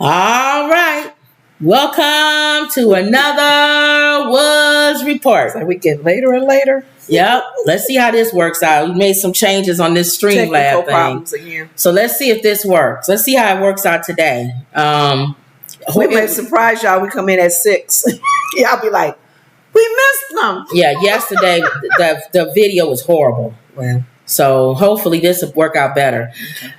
All right. Welcome to another Woods Report. So we get later and later. Yep. Let's see how this works out. We made some changes on this Streamlab problems again. So let's see if this works. Let's see how it works out today. We may surprise y'all. We come in at 6. Y'all be like, we missed them. Yeah, yesterday the video was horrible. Well, so hopefully this will work out better. Okay.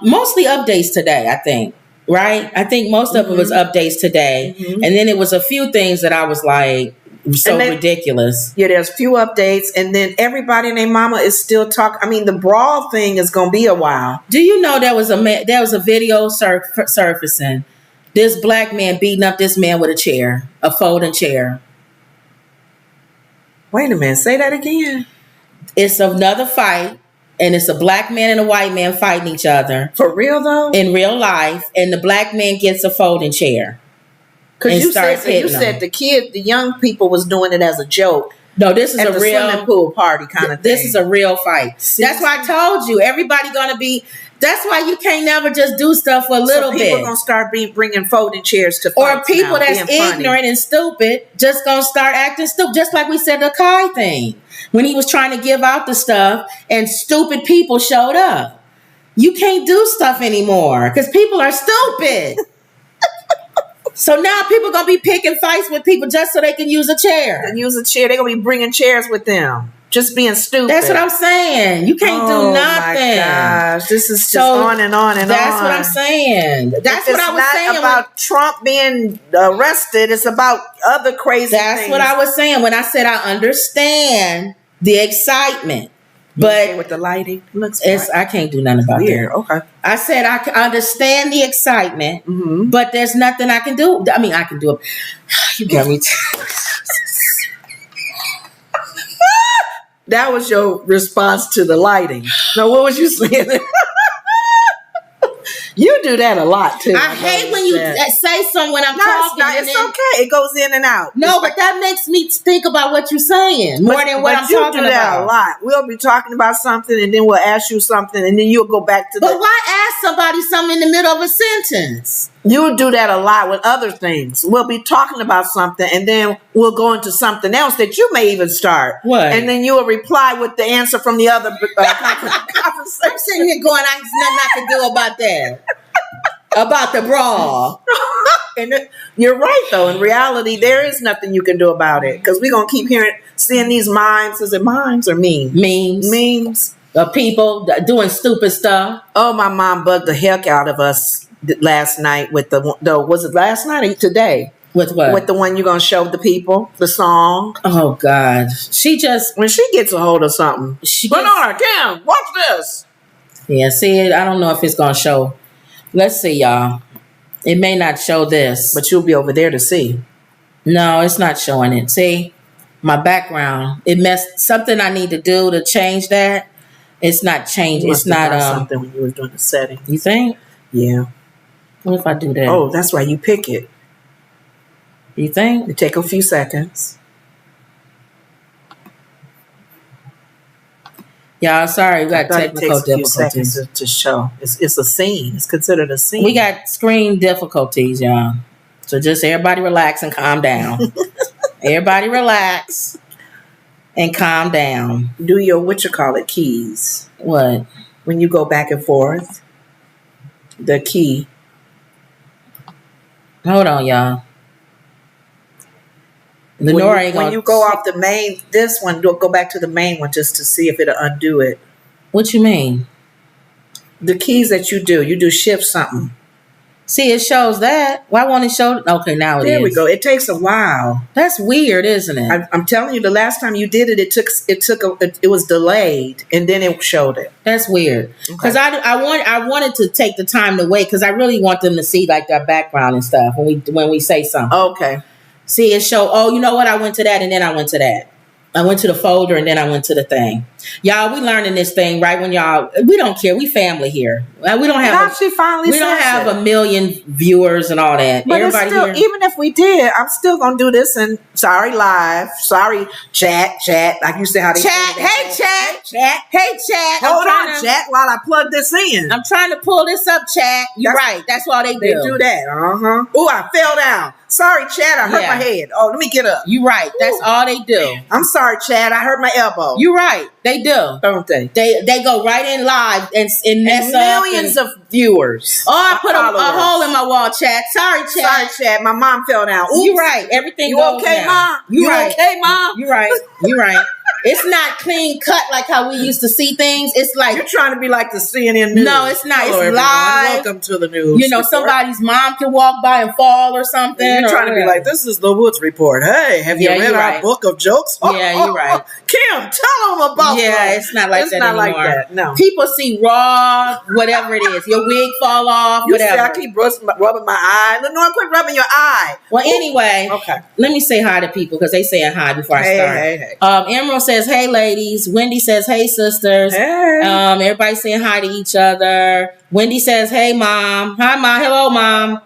Mostly updates today, I think. Right? I think most of it was updates today. Mm-hmm. And then it was a few things that I was like, ridiculous. Yeah, there's few updates. And then everybody and their mama is still talking. I mean, the Brawl thing is going to be a while. Do you know there was a video surfacing? This black man beating up this man with a folding chair. Wait a minute. Say that again. It's another fight. And it's a black man and a white man fighting each other. For real, though? In real life. And the black man gets a folding chair. Because you said the young people was doing it as a joke. No, this is a real swimming pool party kind of thing. This is a real fight. That's why I told you. Everybody going to be... That's why you can't never just do stuff for a little bit. People going to start bringing folding chairs to fights. Or people that's ignorant and stupid just going to start acting stupid. Just like we said the Kai thing. When he was trying to give out the stuff and stupid people showed up. You can't do stuff anymore because people are stupid. So now people going to be picking fights with people just so they can use a chair. They're going to be bringing chairs with them. Just being stupid. That's what I'm saying. You can't do nothing. Oh my gosh. This is just on and on and on. That's what I'm saying. That's what I was saying. It's not about Trump being arrested. It's about other crazy things. That's what I was saying when I said I understand the excitement. But with the lighting, I can't do nothing about that. Okay. I said I understand the excitement, but there's nothing I can do. I mean, I can do it. You got me. That was your response to the lighting. Now, what was you saying? You do that a lot, too. I hate when you say something when I'm talking. It's okay. It goes in and out. No, but that makes me think about what you're saying more than what I'm talking about. You do that a lot. We'll be talking about something, and then we'll ask you something, and then you'll go back to But why ask somebody something in the middle of a sentence? You'll do that a lot with other things. We'll be talking about something, and then we'll go into something else that you may even start. What? And then you'll reply with the answer from the other conversation. I'm sitting here going, there's nothing I can do about that. About the Brawl. And you're right, though. In reality, there is nothing you can do about it. Because we're going to keep seeing these memes. Is it memes or memes? Memes. Of people doing stupid stuff. Oh, my mom bugged the heck out of us last night with was it last night or today? With what? With the one you're going to show the people, the song. Oh, God. When she gets a hold of something. Bernard, Cam, watch this. Yeah, see, I don't know if it's going to show. Let's see, y'all. It may not show this. But you'll be over there to see. No, it's not showing it. See, my background. It messed something I need to do to change that. It's not changing. It's not something when you were doing the setting. You think? Yeah. What if I do that? Oh, that's right. You pick it. You think? It take a few seconds. Y'all, sorry, we got technical difficulties. It takes a few seconds to show. It's a scene. It's considered a scene. We got screen difficulties, y'all. So just everybody relax and calm down. Everybody relax and calm down. Do your keys. What? When you go back and forth, the key. Hold on, y'all. When you go off the main, this one, go back to the main one just to see if it'll undo it. What you mean? The keys that you do shift something. See, it shows that. Why won't it show? Okay, now it is. There we go. It takes a while. That's weird, isn't it? I'm telling you, the last time you did it, it was delayed, and then it showed it. That's weird. Because I wanted to take the time to wait because I really want them to see like their background and stuff when we say something. Okay. See, it show. Oh, you know what? I went to that, and then I went to that. I went to the folder, and then I went to the thing. Y'all, we learning this thing right when we don't care. We family here. We don't have. We don't have a million viewers and all that. But everybody still, here. Even if we did, I'm still gonna do this. And sorry, live. Sorry, chat. Like you said, how they chat. Hey, chat. Hey, chat. Hold on, chat, while I plug this in. I'm trying to pull this up, chat. You're right. That's why they do. They do that. Oh, I fell down. Sorry, Chad. I hurt my head. Oh, let me get up. You're right. That's all they do. I'm sorry, Chad. I hurt my elbow. You're right. They do. Don't they? They go right in live and mess up. Millions of viewers. Oh, I put a hole in my wall, Chad. Sorry, Chad. Sorry, Chad. My mom fell down. Oops. You're right. Everything you goes okay, now. Mom? You right. okay, Mom? You're right. You're right. It's not clean cut like how we used to see things. It's like you're trying to be like the CNN news. No, it's not. Hello, it's everyone. live. Welcome to the news. You know, somebody's mom can walk by and fall or something. You're trying to be like, this is the Woods Report. Hey, have you read our book of jokes? You're right. Kim, tell them about that. It's not like that anymore. Like that. No. People see raw, whatever it is. Your wig fall off, whatever. I keep rubbing my eye. Lenore, quit rubbing your eye. Well, anyway, okay. Let me say hi to people because they saying hi before I start. Hey. Emerald says, hey, ladies. Wendy says, hey, sisters. Hey. Everybody saying hi to each other. Wendy says, hey, Mom. Hi, Mom. Hello, Mom.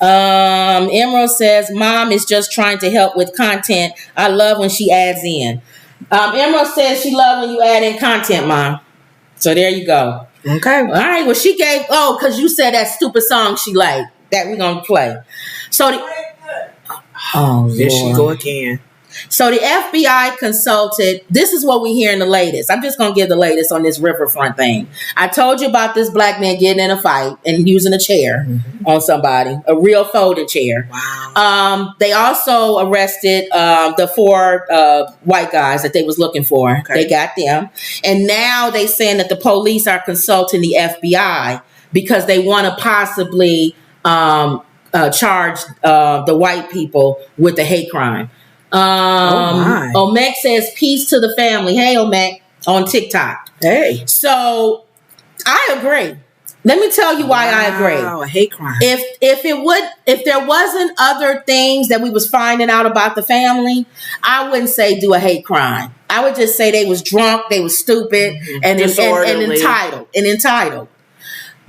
Emerald says, Mom is just trying to help with content. I love when she adds in. Emerald says she love when you add in content, Mom. So there you go. Okay. All right. Well, she gave, because you said that stupid song she liked that we're going to play. So there she go again. So the FBI consulted. This is what we hear in the latest. I'm just going to give the latest on this Riverfront thing. I told you about this black man getting in a fight and using a chair on somebody, a real folding chair. Wow. They also arrested the 4 white guys that they was looking for. Okay. They got them. And now they saying that the police are consulting the FBI because they want to possibly charge the white people with the hate crime. Omek says peace to the family. Hey, Omek, on TikTok. Hey. So I agree. Let me tell you why I agree. A hate crime. If there wasn't other things that we was finding out about the family, I wouldn't say do a hate crime. I would just say they was drunk, they was stupid, and entitled.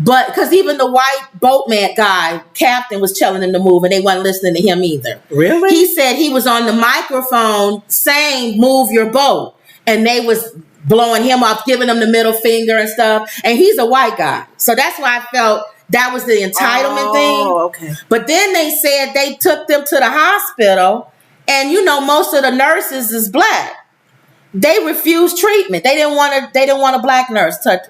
But because even the white boatman guy, captain, was telling them to move and they wasn't listening to him either. Really? He said he was on the microphone saying, move your boat. And they was blowing him off, giving him the middle finger and stuff. And he's a white guy. So that's why I felt that was the entitlement thing. Okay. But then they said they took them to the hospital. And, you know, most of the nurses is black. They refused treatment. They didn't want a black nurse touching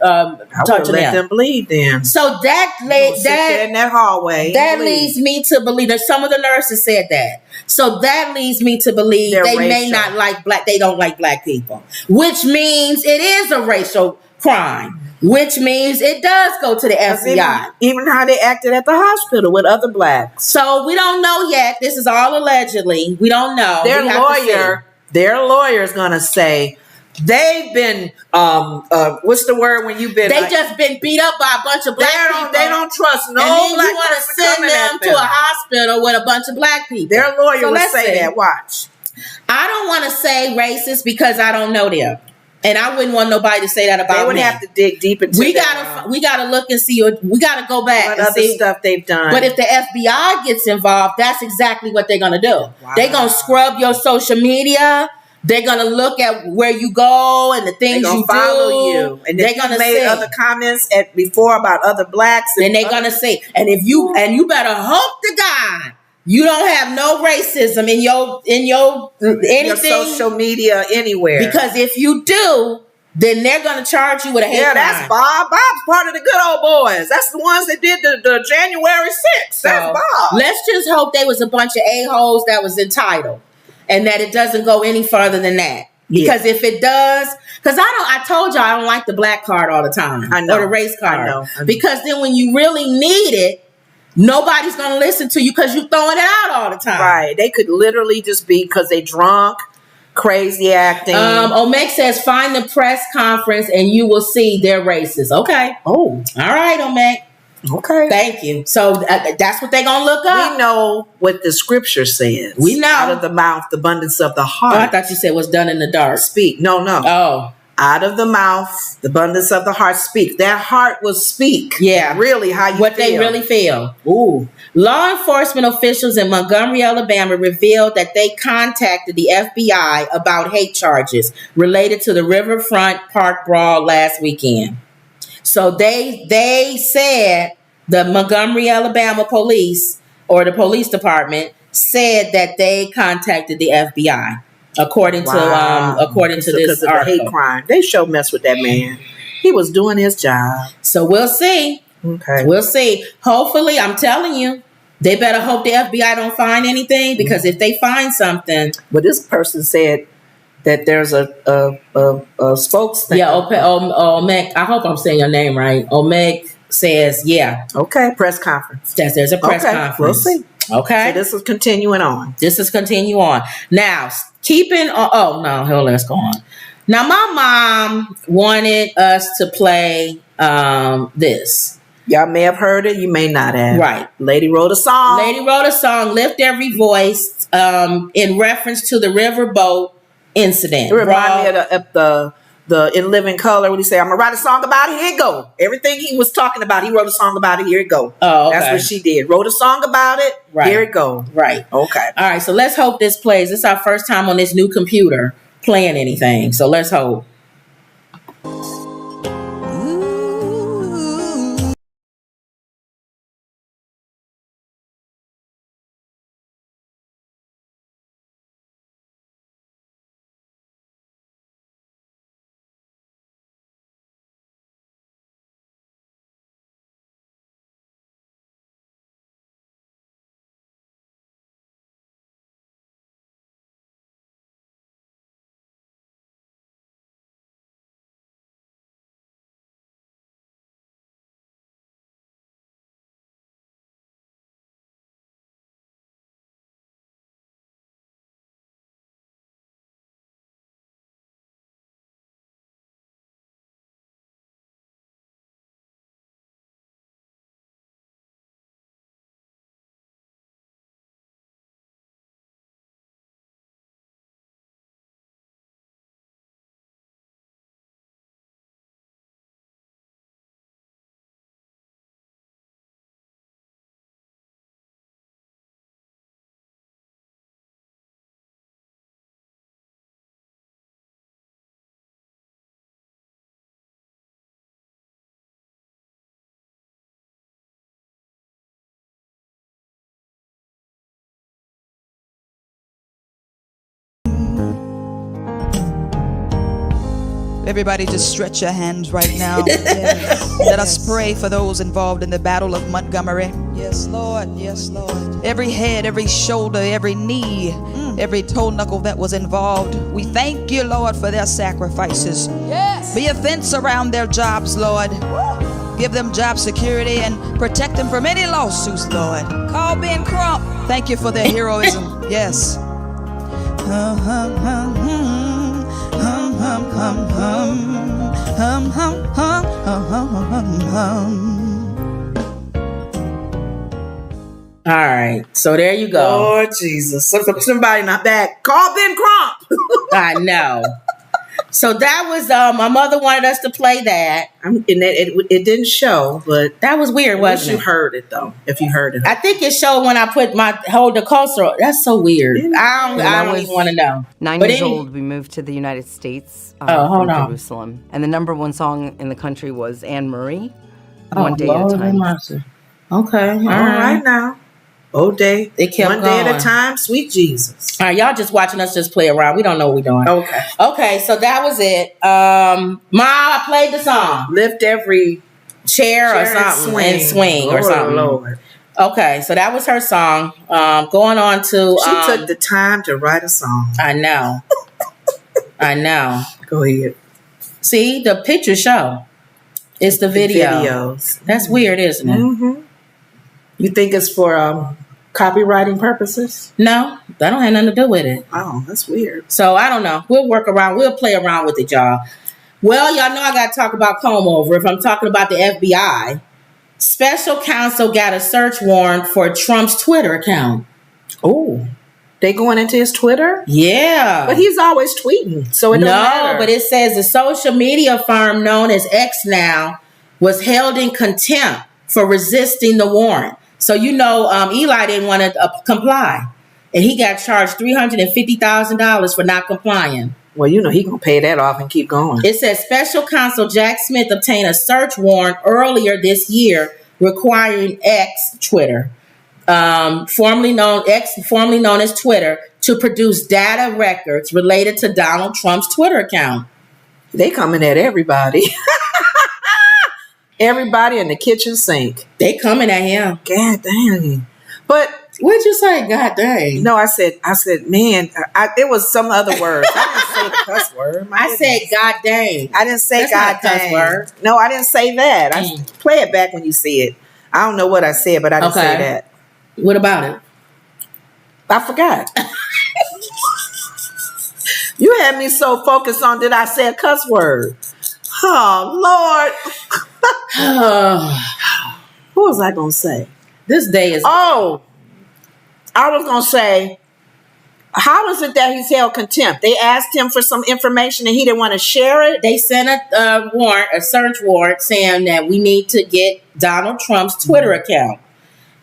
let them bleed then. So that in that hallway. That leads me to believe that some of the nurses said that. So that leads me to believe they may not like black. They don't like black people, which means it is a racial crime. Which means it does go to the FBI. Even how they acted at the hospital with other blacks. So we don't know yet. This is all allegedly. We don't know. Their lawyer is going to say they've been, what's the word when you've been? They just been beat up by a bunch of black people. They don't trust no and black you want to send them to a hospital with a bunch of black people. Their lawyer would say that. Watch. I don't want to say racist because I don't know them. And I wouldn't want nobody to say that about me. They would have to dig deep into we gotta look and see. We gotta go back and see stuff they've done. But if the FBI gets involved, that's exactly what they're gonna do. Wow. They're gonna scrub your social media. They're gonna look at where you go and the things you follow you. And they're gonna make other comments before about other blacks. And they're gonna say, and you better hope to God you don't have no racism in your anything, your social media anywhere. Because if you do, then they're gonna charge you with a hate crime. That's Bob. Bob's part of the good old boys. That's the ones that did the January 6th. That's Bob. Let's just hope there was a bunch of a-holes that was entitled, and that it doesn't go any further than that. Because if it does, because I told y'all I don't like the black card all the time. I know. Or the race card. I know. Because then when you really need it, nobody's going to listen to you because you're throwing it out all the time. Right. They could literally just be because they drunk, crazy acting. Omek says, find the press conference and you will see they're racist. Okay. Oh. All right, Omek. Okay. Thank you. So that's what they're going to look up. We know what the scripture says. We know. Out of the mouth, the abundance of the heart. Oh, I thought you said what's done in the dark. Speak. No. Oh. Out of the mouth, the abundance of the heart speak. That heart will speak. Yeah. Really, how you what feel. they really feel. Ooh. Law enforcement officials in Montgomery, Alabama revealed that they contacted the FBI about hate charges related to the Riverfront Park Brawl last weekend. So they said the Montgomery, Alabama police or the police department said that they contacted the FBI. According to this article. The hate crime. They sure mess with that man. He was doing his job. So we'll see. Okay. We'll see. Hopefully, I'm telling you, they better hope the FBI don't find anything, because if they find something. But this person said that there's a spokesman. Yeah, Omek. I hope I'm saying your name right. Omek says, yeah. Okay, press conference. Yes, there's a press conference. We'll see. Okay. So this is continuing on. Now, let's go on. Now, my mom wanted us to play this. Y'all may have heard it. You may not have. Right. Lady wrote a song. Lift Every Voice, in reference to the riverboat incident. It reminded me of the In Living Color, when he said, I'm going to write a song about it. Here it go. Everything he was talking about, he wrote a song about it. Here it go. Oh, okay. That's what she did. Wrote a song about it. Right. Here it go. Right. Okay. All right. So let's hope this plays. This is our first time on this new computer playing anything. So let's hope. Everybody just stretch your hands right now. Yes. Let us pray for those involved in the Battle of Montgomery. Yes, Lord. Yes, Lord. Every head, every shoulder, every knee, every toe knuckle that was involved. We thank you, Lord, for their sacrifices. Yes. Be a fence around their jobs, Lord. Give them job security and protect them from any lawsuits, Lord. Call Ben Crump. Thank you for their heroism. Yes. All right, so there you go. Lord Jesus, somebody not back. Call Ben Crump. I know. So that was my mother wanted us to play that. And it didn't show, but that was weird, wasn't it? You heard it though. If you heard it, I think it showed when I put hold the cursor. That's so weird. I don't even want to know. 9 years old, we moved to the United States from Jerusalem, and the number one song in the country was Anne Marie. One Day at a Time. Okay, all right now. Oh, day. It kept one going. Day at a time, sweet Jesus. All right, y'all just watching us just play around. We don't know what we're doing. Okay, so that was it. Ma, I played the song. Lift every chair or something and swing or something. Lord. Okay, so that was her song. Going on to... She took the time to write a song. I know. I know. Go ahead. See, the picture show. It's the video. Videos. That's weird, isn't it? Mm-hmm. You think it's for copywriting purposes? No, that don't have nothing to do with it. Oh, that's weird. So I don't know. We'll work around. We'll play around with it, y'all. Well, y'all know I got to talk about comb over. If I'm talking about the FBI, special counsel got a search warrant for Trump's Twitter account. Oh. They going into his Twitter? Yeah. But he's always tweeting, so it doesn't matter. No, but it says the social media firm known as X now was held in contempt for resisting the warrant. So, Eli didn't want to comply. And he got charged $350,000 for not complying. Well, he going to pay that off and keep going. It says Special Counsel Jack Smith obtained a search warrant earlier this year requiring X, Twitter, formerly known as Twitter, to produce data records related to Donald Trump's Twitter account. They coming at everybody. Everybody in the kitchen sink. They coming at him. God dang. But what'd you say? God dang. No, I said, man, it was some other words. I didn't say the cuss word. I said, God dang. I didn't say That's God not a cuss dang. word. No, I didn't say that. I play it back when you see it. I don't know what I said, but I didn't say that. What about it? I forgot. You had me so focused on did I say a cuss word? Oh, Lord. What was I going to say? This day is... Oh, I was going to say, how is it that he's held contempt? They asked him for some information and he didn't want to share it? They sent a search warrant saying that we need to get Donald Trump's Twitter account.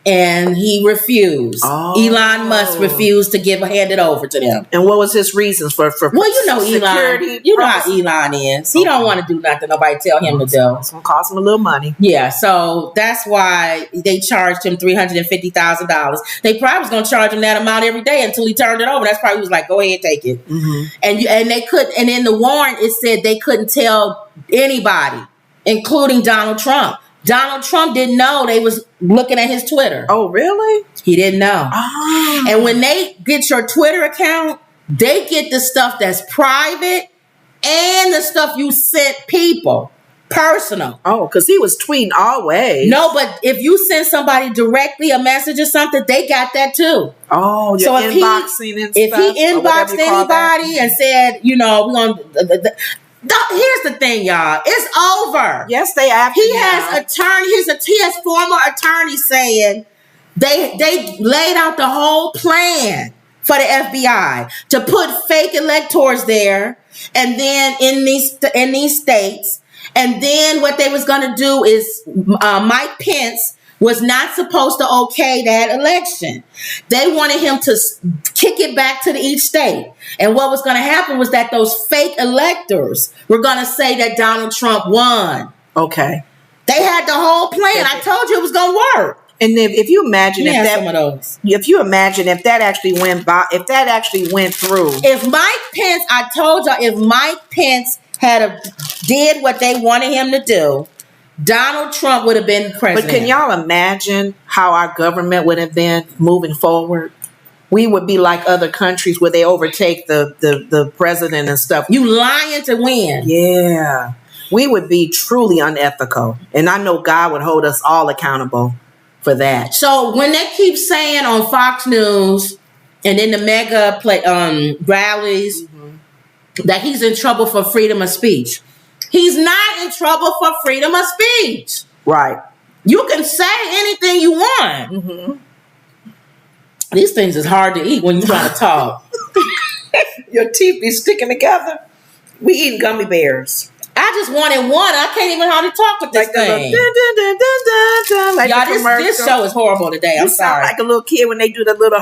And he refused. Oh. Elon Musk refused to hand it over to them. And what was his reasons for Well, security? Elon. You know how Elon is. He don't want to do nothing nobody tell him to do. It's going to cost him a little money. Yeah, so that's why they charged him $350,000. They probably was going to charge him that amount every day until he turned it over. That's probably was like, go ahead, take it. Mm-hmm. And they could. And in the warrant, it said they couldn't tell anybody, including Donald Trump. Donald Trump didn't know they was looking at his Twitter. Oh, really? He didn't know. Oh. And when they get your Twitter account, they get the stuff that's private and the stuff you sent people, personal. Oh, because he was tweeting always. No, but if you send somebody directly a message or something, they got that too. Oh, you're inboxing and stuff. If he inboxed anybody and said, we're going to... Here's the thing, y'all. It's over. Yes, they have. He has former attorneys saying they laid out the whole plan for the FBI to put fake electors there, and then in these states, and then what they was going to do is Mike Pence was not supposed to okay that election. They wanted him to kick it back to each state. And what was going to happen was that those fake electors were going to say that Donald Trump won. Okay. They had the whole plan. I told you it was going to work. And if you imagine some of those. If you imagine if that actually went through. If Mike Pence did what they wanted him to do, Donald Trump would have been president. But can y'all imagine how our government would have been moving forward? We would be like other countries where they overtake the president and stuff. You lying to win. Yeah. We would be truly unethical. And I know God would hold us all accountable for that. So when they keep saying on Fox News and in the mega rallies that he's in trouble for freedom of speech, he's not in trouble for freedom of speech. Right. You can say anything you want. Mm-hmm. These things is hard to eat when you're trying to talk. Your teeth be sticking together. We eating gummy bears. I just wanted one. I can't even hardly talk with this thing. Like y'all, this show is horrible today. I'm sorry. Like a little kid when they do the little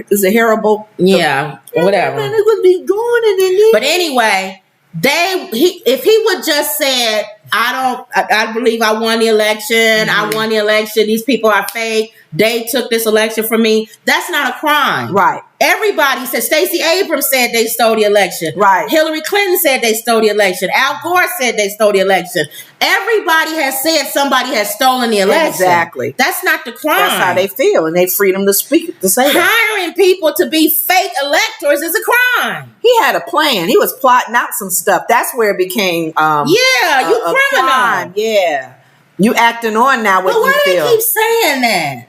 is it horrible? Yeah, whatever. It would be going. But anyway, if he would just said, I believe I won the election. I won the election. These people are fake. They took this election from me. That's not a crime. Right. Everybody said, Stacey Abrams said they stole the election. Right. Hillary Clinton said they stole the election. Al Gore said they stole the election. Everybody has said somebody has stolen the election. Exactly. That's not the crime. That's how they feel, and they freedom to speak, to say that. Hiring people to be fake electors is a crime. He had a plan. He was plotting out some stuff. That's where it became you criminal. Crime. Yeah. You acting on now what you feel. But why do they keep saying that?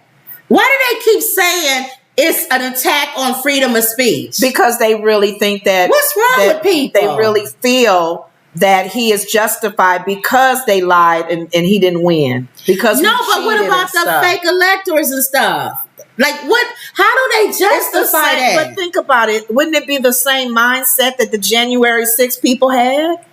Why do they keep saying it's an attack on freedom of speech? Because they really think that... What's wrong with people? They really feel that he is justified because they lied and he didn't win. Because but what about the fake electors and stuff? Like what? How do they justify that? But think about it. Wouldn't it be the same mindset that the January 6th people had?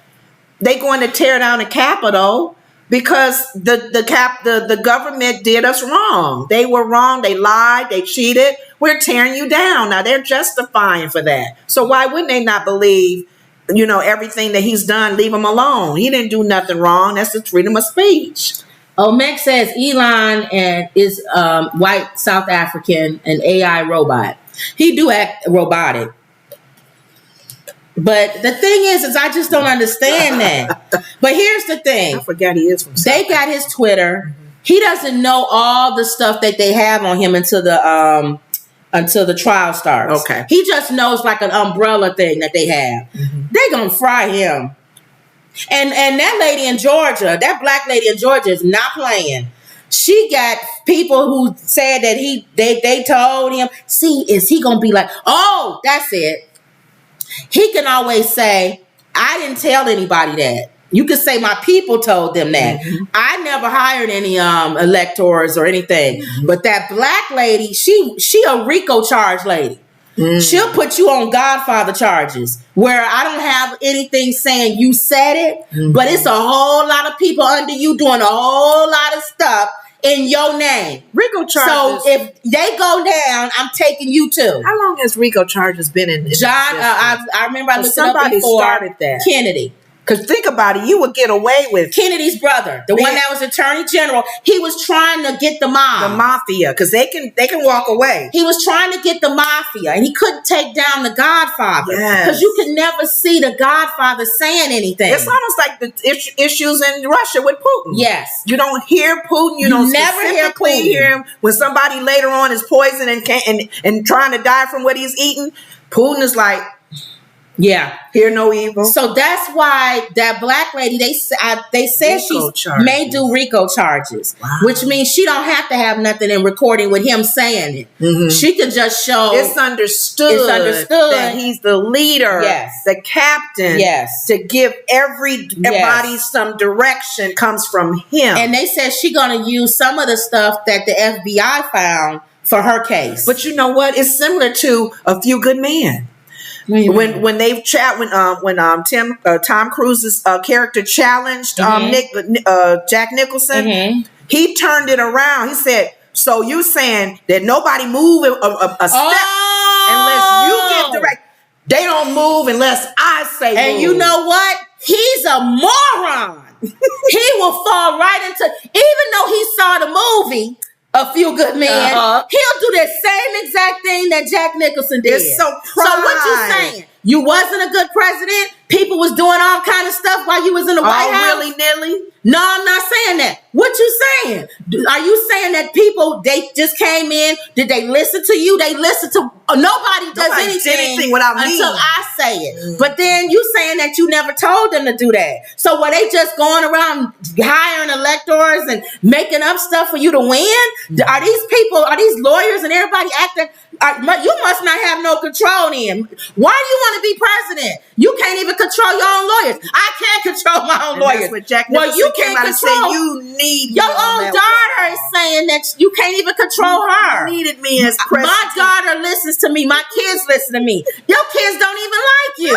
They going to tear down the Capitol because the government did us wrong. They were wrong. They lied. They cheated. We're tearing you down. Now they're justifying for that. So why wouldn't they not believe, everything that he's done? Leave him alone. He didn't do nothing wrong. That's the freedom of speech. Meg says Elon is white South African, an AI robot. He do act robotic. But the thing is I just don't understand that. But here's the thing. I forgot he is from South They got his Twitter. He doesn't know all the stuff that they have on him until the trial starts. Okay. He just knows like an umbrella thing that they have. Mm-hmm. They gonna fry him. And that lady in Georgia, that black lady in Georgia is not playing. She got people who said that they told him, see, is he gonna be like, oh, that's it. He can always say, I didn't tell anybody that. You could say my people told them that. Mm-hmm. I never hired any electors or anything. Mm-hmm. But that black lady, she a RICO charge lady. Mm-hmm. She'll put you on Godfather charges where I don't have anything saying you said it, but it's a whole lot of people under you doing a whole lot of stuff in your name. RICO charges. So if they go down, I'm taking you too. How long has RICO charges been in John, I remember I looked it up before. Started that. Kennedy. Because think about it, you would get away with Kennedy's brother, the one that was Attorney General. He was trying to get the mob, the mafia, because they can walk away. He was trying to get the mafia, and he couldn't take down the Godfather because you could never see the Godfather saying anything. It's almost like the issues in Russia with Putin. Yes, you don't hear Putin. You don't never hear him when somebody later on is poisoned and trying to die from what he's eating. Putin is like, yeah, hear no evil. So that's why that black lady, they said she may do RICO charges, which means she don't have to have nothing in recording with him saying it. Mm-hmm. She can just show it's understood that he's the leader, the captain, to give everybody some direction comes from him. And they said she's gonna use some of the stuff that the FBI found for her case. But you know what? It's similar to A Few Good Men. Mm-hmm. When they've Tom Cruise's character challenged Jack Nicholson, he turned it around. He said, "So you saying that nobody move a step unless you give direct? They don't move unless I say." And move. You know what? He's a moron. He will fall right into. Even though he saw the movie A Few Good Men, he'll do the same exact thing that Jack Nicholson did. It's so pride. So what you saying? You wasn't a good president? People was doing all kind of stuff while you was in the White House? Willy-nilly? No, I'm not saying that. What you saying? Are you saying that people, they just came in? Did they listen to you? They listen to, nobody does anything without me until I say it. But then you saying that you never told them to do that. So were they just going around hiring electors and making up stuff for you to win? Are these lawyers and everybody acting, you must not have no control then. Why do you want to be president? You can't even control your own lawyers. I can't control my own lawyers. That's what Jack Nicholson you can't control. You need your own daughter is saying that you can't even control her. You needed me as president. My daughter listens to me. My kids listen to me. Your kids don't even like you.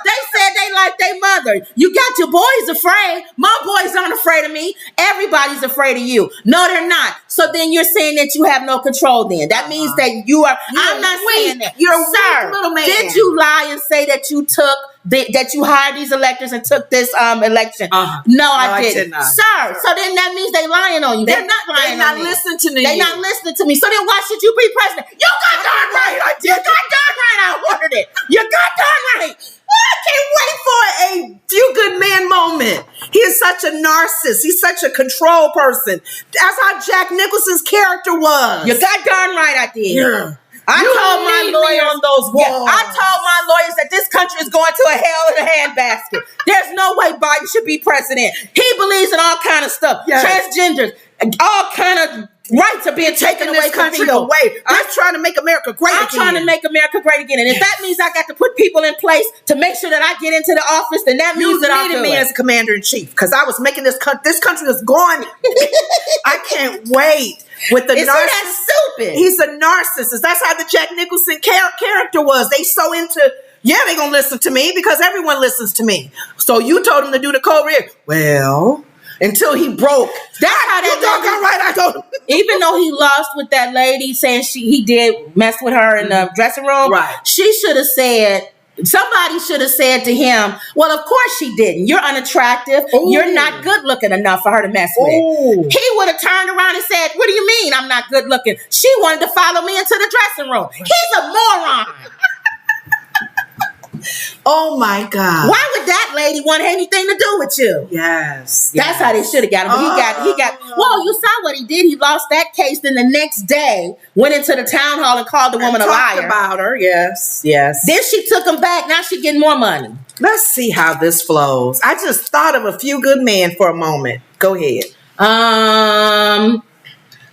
They said they like their mother. You got your boys afraid. My boys aren't afraid of me. Everybody's afraid of you. No, they're not. So then you're saying that you have no control then. That means that you are. I'm not saying that. You're a weak little man. Did you lie and say that you took that you hired these electors and took this election? No, I didn't. Sir, so then that means they lying on you. They're not lying on me. Listening to me. They're not listening to me. So then why should you be president? You got darn right. I did. You got darn right. I ordered it. You got darn right. I can't wait for a Few Good Men moment. He is such a narcissist. He's such a control person. That's how Jack Nicholson's character was. You got darn right I did. Yeah. I told my lawyers on those walls. Yeah, I told my lawyers that this country is going to a hell in a handbasket. There's no way Biden should be president. He believes in all kind of stuff. Yes. Transgenders, all kind of rights are being taken away from people. I'm trying to make America great again. I'm trying to make America great again. And if that means I got to put people in place to make sure that I get into the office, then that means that I'm me as commander-in-chief, because I was making this country is going. I can't wait. With the that suit stupid. He's a narcissist. That's how the Jack Nicholson character was. They so into, they're going to listen to me because everyone listens to me. So you told him to do the code red. Well, until he broke. That's how that doggone right, I told him. Even though he lost with that lady saying he did mess with her in the dressing room, right? Somebody should have said to him, well, of course she didn't. You're unattractive. Ooh. You're not good looking enough for her to mess with. Ooh. He would have turned around and said, what do you mean I'm not good looking? She wanted to follow me into the dressing room. He's a moron. Oh my God. Why would that lady want anything to do with you? Yes. That's how they should have got him. But he got, well, you saw what he did. He lost that case. Then the next day went into the town hall and called the woman a liar. Talked about her. Yes. Then she took him back. Now she getting more money. Let's see how this flows. I just thought of a few good men for a moment. Go ahead.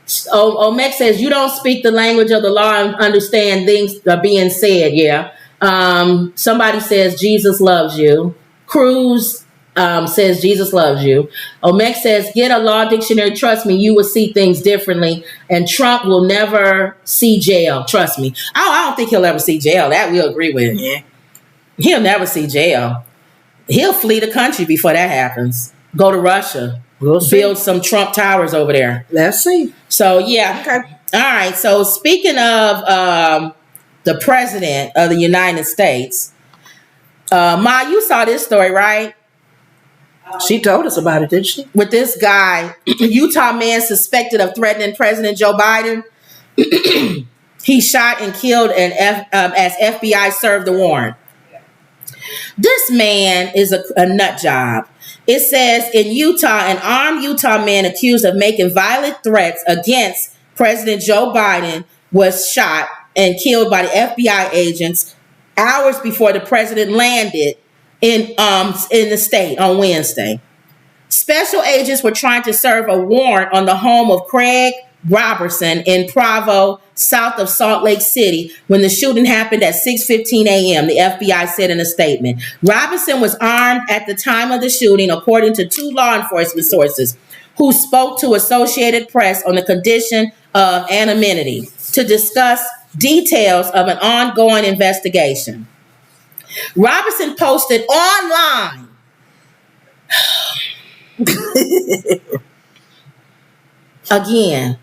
Omek says, you don't speak the language of the law and understand things are being said. Yeah. Somebody says Jesus loves you. Cruz says Jesus loves you. Omek says, get a law dictionary. Trust me, you will see things differently. And Trump will never see jail. Trust me. I don't think he'll ever see jail. That we'll agree with. Yeah. He'll never see jail. He'll flee the country before that happens. Go to Russia. We'll build some Trump towers over there. Let's see. So, yeah. Okay. All right. So, speaking of the president of the United States, Ma, you saw this story, right? She told us about it, didn't she? With this guy, Utah man suspected of threatening President Joe Biden. He shot and killed as FBI served the warrant. This man is a nut job. It says in Utah, an armed Utah man accused of making violent threats against President Joe Biden was shot and killed by the FBI agents hours before the president landed in the state on Wednesday. Special agents were trying to serve a warrant on the home of Craig Robertson in Provo, south of Salt Lake City, when the shooting happened at 6:15 a.m., the FBI said in a statement. Robinson was armed at the time of the shooting, according to two law enforcement sources who spoke to Associated Press on the condition of anonymity to discuss details of an ongoing investigation. Robinson posted online again.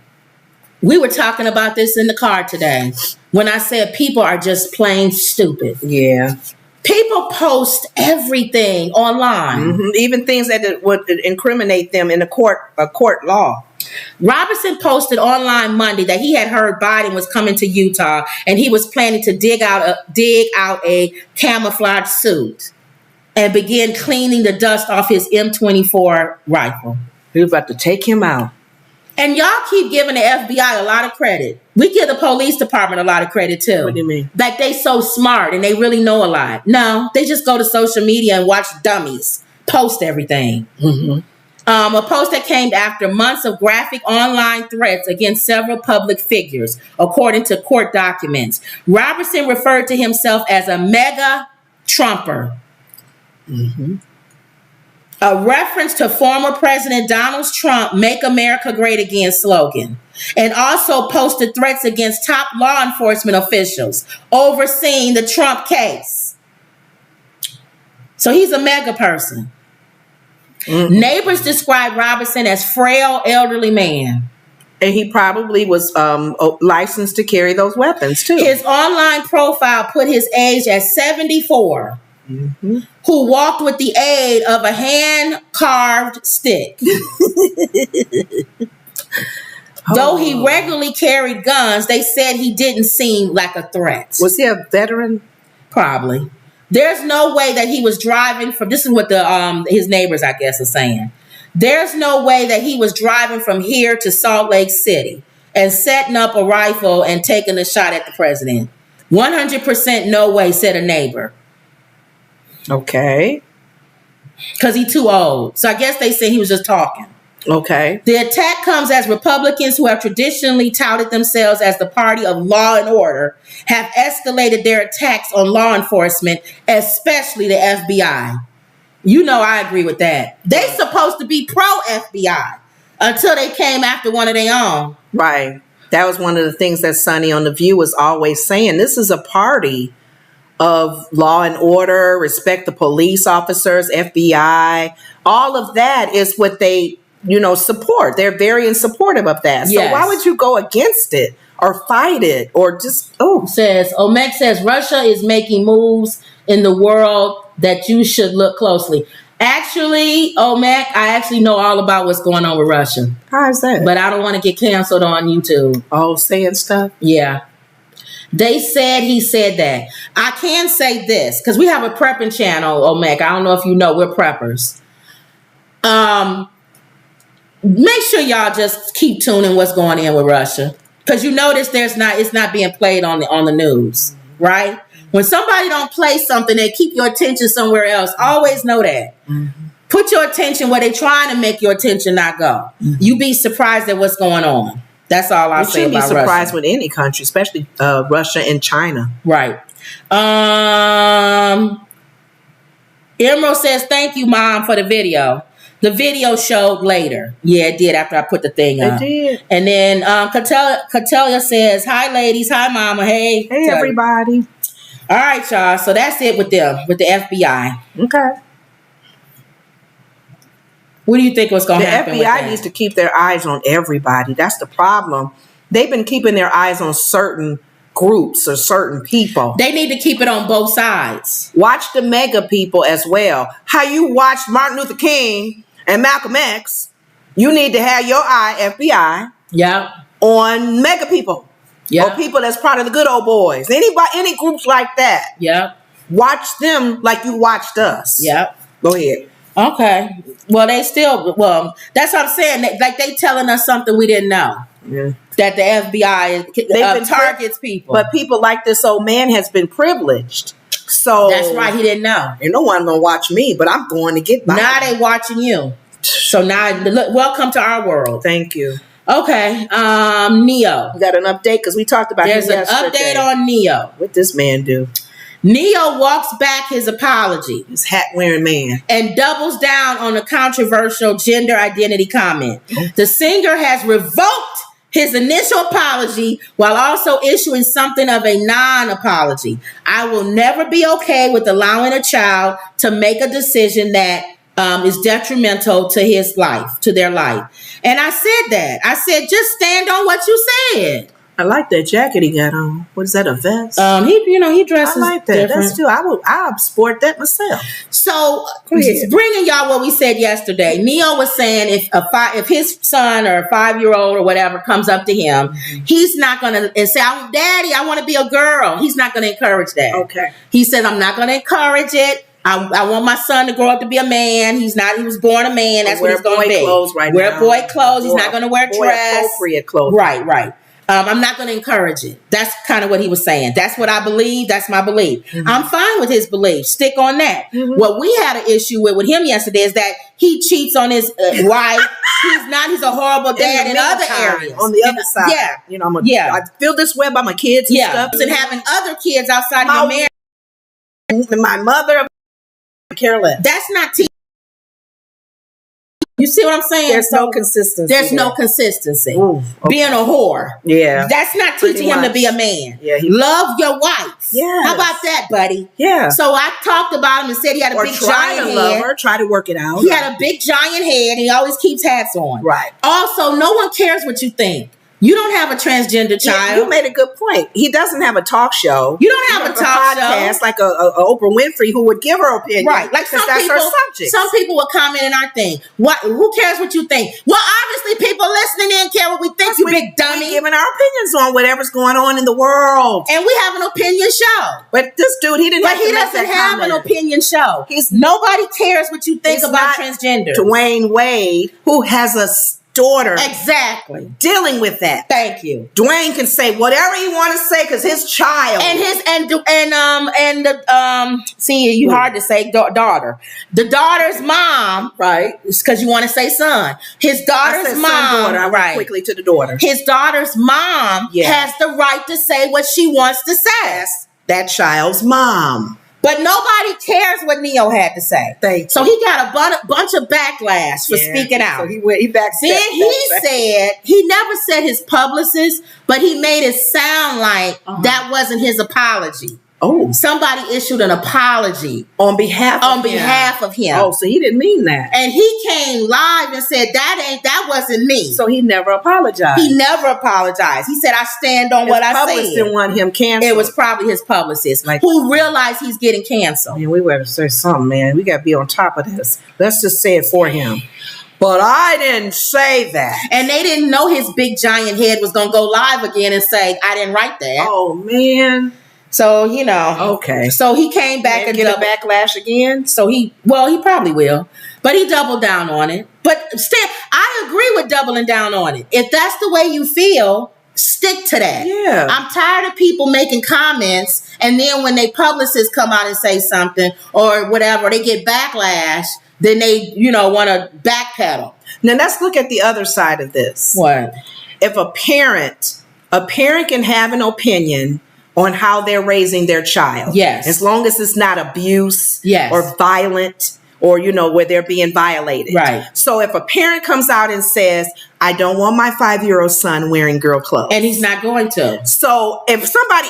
We were talking about this in the car today when I said people are just plain stupid. Yeah. People post everything online. Mm-hmm. Even things that would incriminate them in a court law. Robinson posted online Monday that he had heard Biden was coming to Utah and he was planning to dig out a camouflage suit and begin cleaning the dust off his M24 rifle. He was about to take him out. And y'all keep giving the FBI a lot of credit. We give the police department a lot of credit too. What do you mean? Like they so smart and they really know a lot. No, they just go to social media and watch dummies post everything. Mm-hmm. A post that came after months of graphic online threats against several public figures, according to court documents. Robertson referred to himself as a mega Trumper. Mm-hmm. A reference to former President Donald Trump Make America Great Again slogan, and also posted threats against top law enforcement officials overseeing the Trump case. So he's a mega person. Mm-hmm. Neighbors describe Robinson as frail, elderly man. And he probably was licensed to carry those weapons too. His online profile put his age at 74. Mm-hmm. Who walked with the aid of a hand-carved stick. Though he regularly carried guns, they said he didn't seem like a threat. Was he a veteran? Probably. There's no way that he was driving from, this is what his neighbors, I guess, are saying. There's no way that he was driving from here to Salt Lake City and setting up a rifle and taking a shot at the president. 100% no way, said a neighbor. Okay. Because he's too old. So I guess they say he was just talking. Okay. The attack comes as Republicans who have traditionally touted themselves as the party of law and order have escalated their attacks on law enforcement, especially the FBI. You know I agree with that. They supposed to be pro-FBI until they came after one of their own. Right. That was one of the things that Sonny on The View was always saying. This is a party of law and order, respect the police officers, FBI. All of that is what they, support. They're very supportive of that. So why would you go against it or fight it or just, Omek says, Russia is making moves in the world that you should look closely. Actually, Omek, I actually know all about what's going on with Russia. How is that? But I don't want to get canceled on YouTube. Oh, saying stuff? Yeah. They said he said that. I can say this, because we have a prepping channel, Omek. I don't know if you know, we're preppers. Make sure y'all just keep tuning what's going on with Russia. Because you notice it's not being played on the news, right? When somebody don't play something, they keep your attention somewhere else. Always know that. Mm-hmm. Put your attention where they're trying to make your attention not go. Mm-hmm. You be surprised at what's going on. That's all I'll say about Russia. You shouldn't be surprised with any country, especially Russia and China. Right. Emerald says, thank you, Mom, for the video. The video showed later. Yeah, it did after I put the thing up. It did. And then Catelia says, hi, ladies. Hi, Mama. Hey. Hey, everybody. All right, y'all. So that's it with them, with the FBI. Okay. What do you think was going to happen? The FBI needs to keep their eyes on everybody. That's the problem. They've been keeping their eyes on certain groups or certain people. They need to keep it on both sides. Watch the mega people as well. How you watched Martin Luther King and Malcolm X, you need to have your eye, FBI, on mega people. Or people that's part of the good old boys. Any groups like that. Watch them like you watched us. Go ahead. Okay. Well, that's what I'm saying. They telling us something we didn't know. Yeah. That the FBI targets people. But people like this old man has been privileged. So that's right. He didn't know. And no one gonna watch me, but I'm going to get mine. Now they watching you. So now, look, welcome to our world. Thank you. Okay, Neo. We got an update because we talked about There's an update on Neo. What this man do? Neo walks back his apology. This hat-wearing man. And doubles down on a controversial gender identity comment. The singer has revoked his initial apology while also issuing something of a non-apology. I will never be okay with allowing a child to make a decision that is detrimental to his life, to their life. And I said that. I said, just stand on what you said. I like that jacket he got on. What is that, a vest? He dresses I like that. different. That's too. I'll sport that myself. So, bringing y'all what we said yesterday, Neo was saying if his son or a 5-year-old or whatever comes up to him, he's not going to say, Daddy, I want to be a girl. He's not going to encourage that. Okay. He says, I'm not going to encourage it. I want my son to grow up to be a man. He was born a man. That's what he's going to be. Wear boy clothes. He's not going to wear dress. Appropriate clothes. Right. I'm not going to encourage it. That's kind of what he was saying. That's what I believe. That's my belief. I'm fine with his belief. Stick on that. What we had an issue with him yesterday is that he cheats on his wife. He's a horrible dad in other areas. On the other side. Yeah. I feel this way about my kids and stuff. And having other kids outside of your marriage. My mother, care less. That's not teaching. You see what I'm saying? There's no consistency. There's no consistency. Ooh, okay. Being a whore. Yeah. That's not teaching him to be a man. Yeah. Love your wife. Yeah. How about that, buddy? Yeah. So I talked about him and said he had a big giant head. Love her, try to work it out. He had a big giant head and he always keeps hats on. Right. Also, no one cares what you think. You don't have a transgender child. You made a good point. He doesn't have a talk show. You don't have a talk podcast like a Oprah Winfrey who would give her opinion. Right. Like that's her subject. Some people will comment in our thing. Who cares what you think? Well, obviously people listening in care what we think, you big dummy. We're giving our opinions on whatever's going on in the world. And we have an opinion show. But this dude, he doesn't have an opinion show. Nobody cares what you think about transgender. Dwayne Wade, who has a daughter exactly dealing with that. Thank you. Dwayne can say whatever he want to say because his child you hard to say daughter. The daughter's mom, right? It's because you want to say son. His daughter's mom, daughter. I went quickly to the daughter. His daughter's mom has the right to say what she wants to say. That child's mom. But nobody cares what Neo had to say. So he got a bunch of backlash for speaking out. So he backstepped. Then he said, he never said his publicist, but he made it sound like that wasn't his apology. Oh, somebody issued an apology on behalf of him. Oh, so he didn't mean that. And he came live and said that wasn't me. So he never apologized. He never apologized. He said, I stand on what I said. His publicist didn't want him canceled. It was probably his publicist who realized he's getting canceled. Man, we better say something, man. We got to be on top of this. Let's just say it for him. But I didn't say that. And they didn't know his big giant head was going to go live again and say, I didn't write that. Oh, man. So, you know. Okay. So he came back and get a backlash again? So he probably will. But he doubled down on it. But I agree with doubling down on it. If that's the way you feel, stick to that. Yeah. I'm tired of people making comments and then when they publicists come out and say something or whatever, they get backlash, then they, want to backpedal. Now let's look at the other side of this. What? If a parent can have an opinion on how they're raising their child. Yes. As long as it's not abuse yes. or violent or, where they're being violated. Right. So if a parent comes out and says, I don't want my 5-year-old son wearing girl clothes. And he's not going to. So if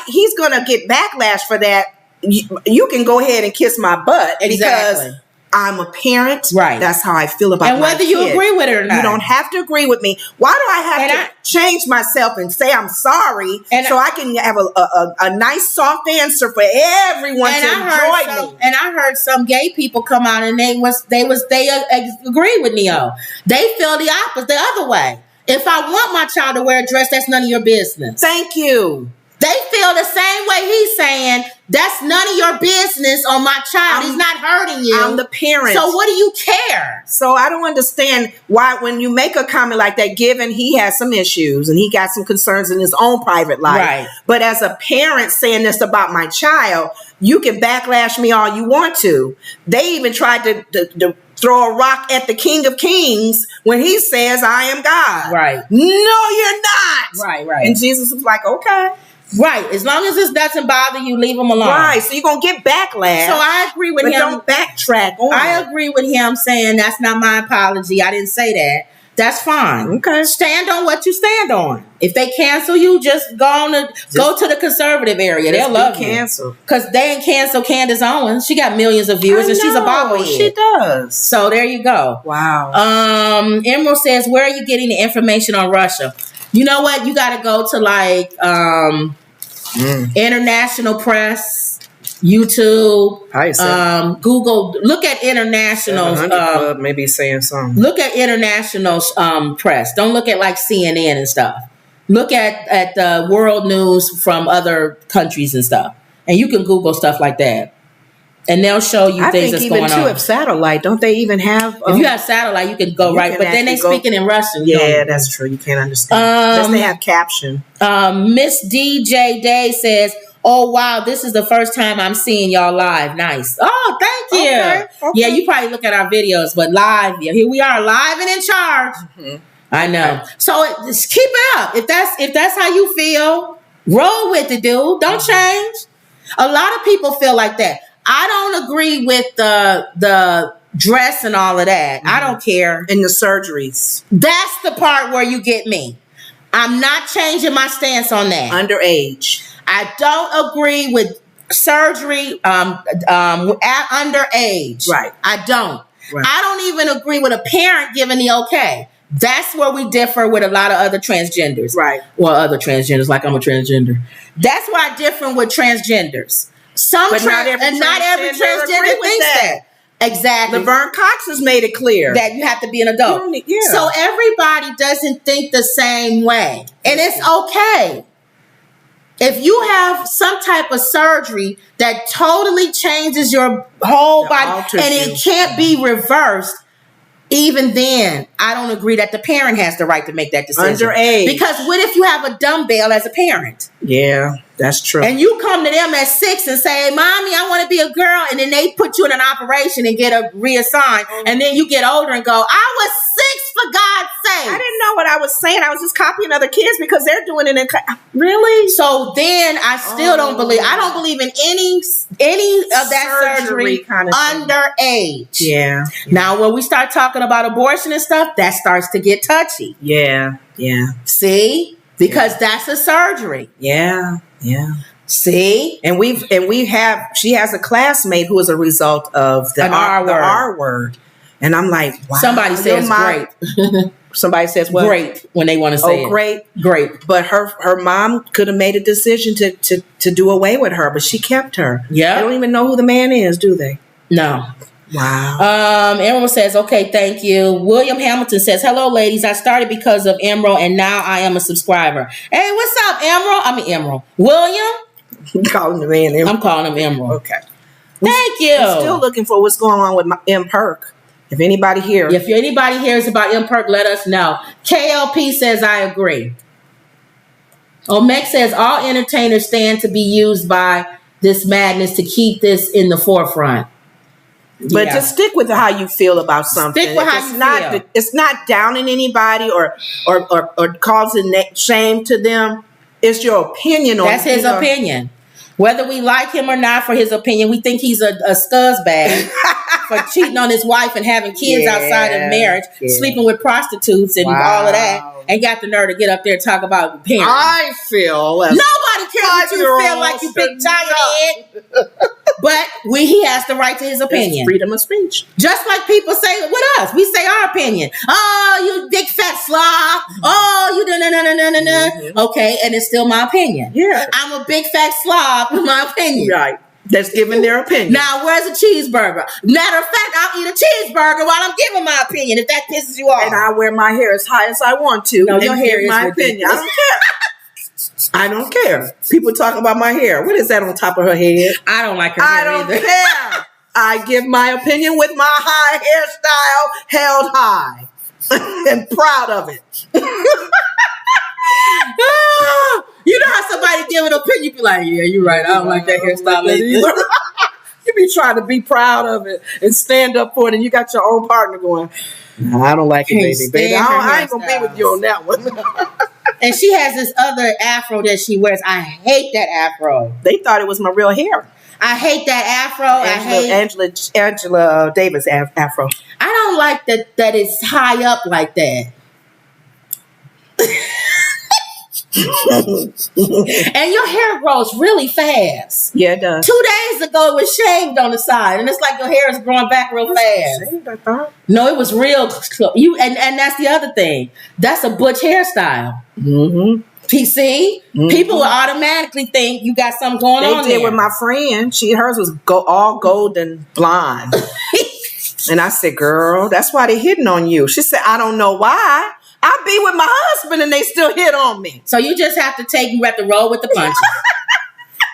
he's going to get backlash for that, you can go ahead and kiss my butt. Exactly. Because I'm a parent. Right. That's how I feel about my And whether you agree with it or not. You don't have to agree with me. Why do I have to change myself and say I'm sorry so I can have a nice soft answer for everyone to enjoy me? And I heard some gay people come out and they agree with Neo. They feel the opposite, the other way. If I want my child to wear a dress, that's none of your business. Thank you. They feel the same way he's saying, that's none of your business on my child. He's not hurting you. I'm the parent. So what do you care? So I don't understand why when you make a comment like that, given he has some issues and he got some concerns in his own private life. Right. But as a parent saying this about my child, you can backlash me all you want to. They even tried to throw a rock at the King of Kings when he says, I am God. Right. No, you're not. Right. And Jesus was like, okay. Right. As long as this doesn't bother you, leave him alone. Right. So you're going to get backlash. So I agree with him. Don't backtrack on I agree with him saying that's not my apology. I didn't say that. That's fine. Okay. Stand on what you stand on. If they cancel you, just go to the conservative area. They'll love you. Because they ain't cancel Candace Owens. She got millions of viewers and she's a bobblehead. She does. So there you go. Wow. Emerald says, where are you getting the information on Russia? You know what? You got to go to international press, YouTube, Google. Look at international. Maybe saying something. Look at international press. Don't look at like CNN and stuff. Look at the world news from other countries and stuff. And you can Google stuff like that. And they'll show you things that's going on. I think even too, if satellite, don't they even have... if you have satellite, you can go right. But then they speaking in Russian. Yeah, that's true. You can't understand. Unless they have caption. Miss DJ Day says, oh, wow, this is the first time I'm seeing y'all live. Nice. Oh, thank you. Okay. Yeah, you probably look at our videos, but live. Yeah, here we are, live and in charge. Mm-hmm. I know. Okay. So just keep it up. If that's how you feel, roll with it, dude. Don't change. A lot of people feel like that. I don't agree with the dress and all of that. I don't care. And the surgeries. That's the part where you get me. I'm not changing my stance on that. Underage. I don't agree with surgery at underage. Right. I don't. Right. I don't even agree with a parent giving the okay. That's where we differ with a lot of other transgenders. Right. Well, other transgenders, like I'm a transgender. That's where I differ with transgenders. Not every transgender thinks that. Exactly. Laverne Cox has made it clear that you have to be an adult. So everybody doesn't think the same way. And it's okay. If you have some type of surgery that totally changes your whole body and it can't be reversed, even then, I don't agree that the parent has the right to make that decision. Underage. Because what if you have a dumbbell as a parent? Yeah, that's true. And you come to them at 6 and say, Mommy, I want to be a girl. And then they put you in an operation and get reassigned. And then you get older and go, I was 6 for God's sake. I didn't know what I was saying. I was just copying other kids because they're doing it in really. So then I still don't believe. I don't believe in any of that surgery kind of underage. Yeah. Now when we start talking about abortion and stuff, that starts to get touchy. Yeah. See, because that's a surgery. Yeah. See, and she has a classmate who is a result of the R word. And I'm like, wow. Somebody says great. Somebody says what? Great when they want to say it. Great. But her mom could have made a decision to do away with her, but she kept her. Yeah. They don't even know who the man is, do they? No. Wow. Emerald says, okay, thank you. William Hamilton says, hello, ladies. I started because of Emerald, and now I am a subscriber. Hey, what's up, Emerald? William? You calling the man Emerald? I'm calling him Emerald. Okay. Thank you. I'm still looking for what's going on with my M-Perk. If anybody hears about M-Perk, let us know. KLP says, I agree. Omek says, all entertainers stand to be used by this madness to keep this in the forefront. But just stick with how you feel about something. Stick with how you feel. It's not downing anybody or causing shame to them. It's your opinion on it. That's his opinion. Whether we like him or not for his opinion, we think he's a scuzzbag for cheating on his wife and having kids outside of marriage, sleeping with prostitutes and all of that, and got the nerve to get up there and talk about parenting. I feel nobody cares what you feel like, you big giant head. But he has the right to his opinion. It's freedom of speech. Just like people say with us. We say our opinion. Oh, you big fat slob. Oh, you no. Okay, and it's still my opinion. Yeah. I'm a big fat slob with my opinion. Right. That's giving their opinion. Now, where's a cheeseburger? Matter of fact, I'll eat a cheeseburger while I'm giving my opinion, if that pisses you off. And I wear my hair as high as I want to. No, your hair is my opinion. I don't care. I don't care. People talk about my hair. What is that on top of her head? I don't like her hair I don't either. care. I give my opinion with my high hairstyle held high. And proud of it. You know how somebody give an opinion, you be like, yeah, you're right. I don't like that hairstyle either. You be trying to be proud of it and stand up for it, and you got your own partner going, no, I don't like it, baby. I ain't going to be with you on that one. And she has this other afro that she wears. I hate that afro. They thought it was my real hair. I hate that afro. Angela Davis afro. I don't like that it's high up like that. And your hair grows really fast. Yeah, it does. 2 days ago, it was shaved on the side, and it's like your hair is growing back real fast. Shaved, I thought. No, it was real. And that's the other thing. That's a butch hairstyle. Mm-hmm. PC, people will automatically think you got something going on. They did there. with my friend. Hers was all golden blonde. And I said, girl, that's why they hitting on you. She said, I don't know why. I be with my husband and they still hit on me. So you just have to roll with the punches.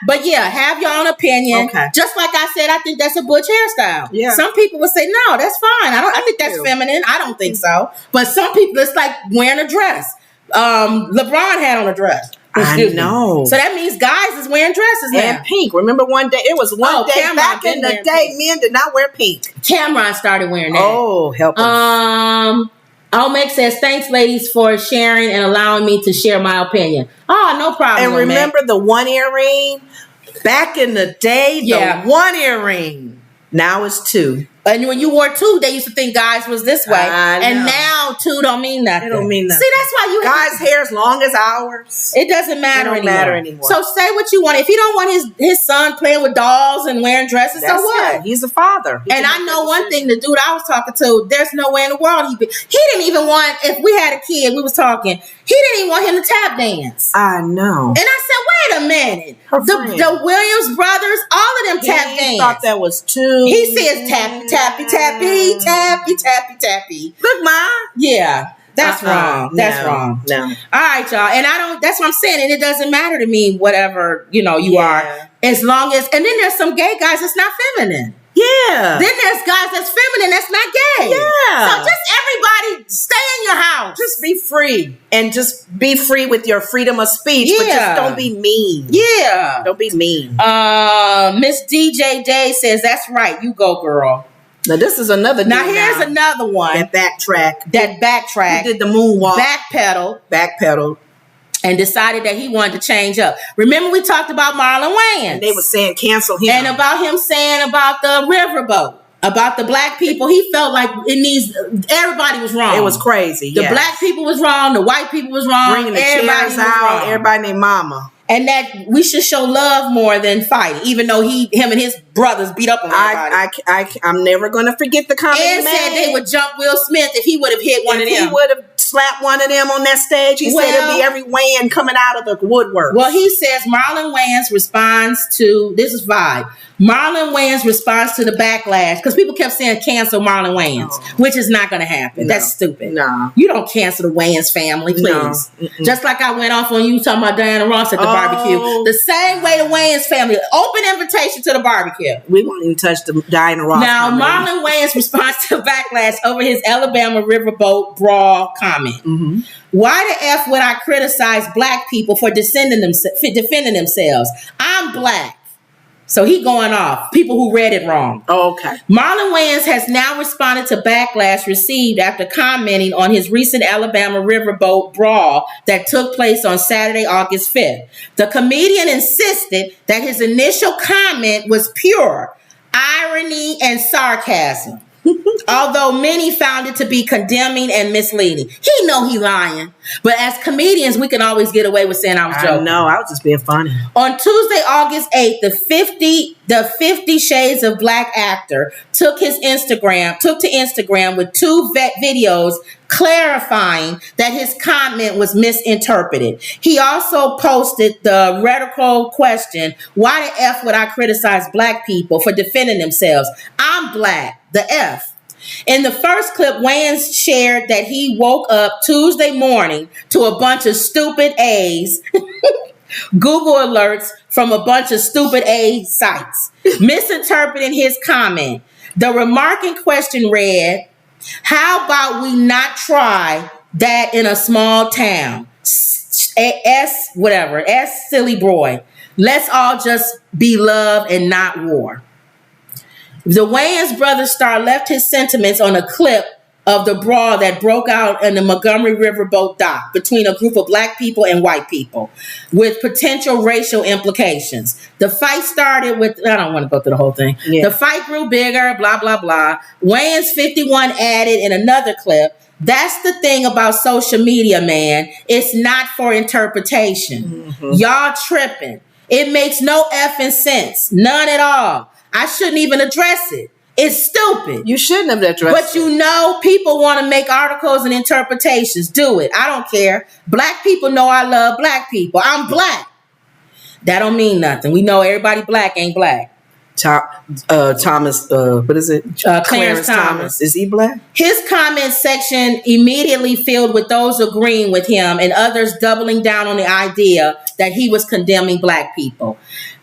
But yeah, have your own opinion. Okay. Just like I said, I think that's a butch hairstyle. Yeah. Some people would say, no, that's fine. I think that's feminine. I don't think so. But some people, it's like wearing a dress. LeBron had on a dress. I know. So that means guys is wearing dresses now. And pink. Remember one day, it was one day Cameron back in the day, pink. Men did not wear pink. Cameron started wearing that. Oh, help us. Omek says, thanks, ladies, for sharing and allowing me to share my opinion. Oh, no problem. And remember the one earring? Back in the day, the one earring. Now it's two. And when you wore two, they used to think guys was this way. And now two don't mean nothing. It don't mean nothing. See, that's why you guys' hair as long as ours. It doesn't matter anymore. So say what you want. If you don't want his son playing with dolls and wearing dresses, so what? He's a father. And I know one thing, the dude I was talking to, there's no way in the world he didn't even want, if we had a kid, we was talking, he didn't even want him to tap dance. I know. And I said, wait a minute. The Williams brothers, all of them tap dance. He thought that was too. He says tappy, tappy, tappy, tappy, tappy, tappy. Look, Ma. Yeah. That's wrong. That's wrong. No. All right, y'all. And that's what I'm saying. And it doesn't matter to me, whatever, you are. As long as, and then there's some gay guys that's not feminine. Yeah. Then there's guys that's feminine that's not gay. Yeah. So just everybody stay in your house. Just be free. And just be free with your freedom of speech. Yeah. But just don't be mean. Yeah. Don't be mean. Miss DJ Day says, that's right. You go, girl. Now this is another. Now here's another one. That backtrack. He did the moonwalk. Backpedal. And decided that he wanted to change up. Remember we talked about Marlon Wayans. And they were saying cancel him. And about him saying about the riverboat. About the black people. He felt like everybody was wrong. It was crazy. The black people was wrong. The white people was wrong. Bringing the chairs out. Everybody named mama. And that we should show love more than fight, even though him and his brothers beat up on everybody. I'm never going to forget the comment he said they would jump Will Smith if he would have hit one of them. He would have slapped one of them on that stage. He said it'd be every Wayans coming out of the woodwork. Well, he says Marlon Wayans responds to, this is Vibe. Marlon Wayans responds to the backlash because people kept saying cancel Marlon Wayans, which is not going to happen. No. That's stupid. No. You don't cancel the Wayans family, please. No. Just like I went off on you talking about Diana Ross at the barbecue. The same way the Wayans family, open invitation to the barbecue. We won't even touch the Diana Ross. Now, Marlon Wayans responds to backlash over his Alabama Riverboat Brawl comment. Mm-hmm. Why the F would I criticize black people for defending themselves? I'm black. So he going off. People who read it wrong. Oh, okay. Marlon Wayans has now responded to backlash received after commenting on his recent Alabama Riverboat Brawl that took place on Saturday, August 5th. The comedian insisted that his initial comment was pure irony and sarcasm. Although many found it to be condemning and misleading. He know he lying. But as comedians, we can always get away with saying I was joking. No, I was just being funny. On Tuesday, August 8th, the 50 Shades of Black actor took to Instagram with two videos clarifying that his comment was misinterpreted. He also posted the rhetorical question, why the F would I criticize black people for defending themselves? I'm black. The F. In the first clip, Wayans shared that he woke up Tuesday morning to a bunch of stupid A's, Google alerts from a bunch of stupid A sites, misinterpreting his comment. The remark in question read, how about we not try that in a small town? S silly boy. Let's all just be love and not war. The Wayans brothers star left his sentiments on a clip of the brawl that broke out in the Montgomery Riverboat dock between a group of black people and white people with potential racial implications. The fight started with, I don't want to go through the whole thing. Yeah. The fight grew bigger, blah, blah, blah. Wayans 51 added in another clip, that's the thing about social media, man. It's not for interpretation. Mm-hmm. Y'all tripping. It makes no effing sense. None at all. I shouldn't even address it. It's stupid. You shouldn't have addressed it. But you know, people want to make articles and interpretations. Do it. I don't care. Black people know I love black people. I'm black. That don't mean nothing. We know everybody black ain't black. Thomas, what is it? Clarence Thomas. Is he black? His comment section immediately filled with those agreeing with him and others doubling down on the idea that he was condemning black people.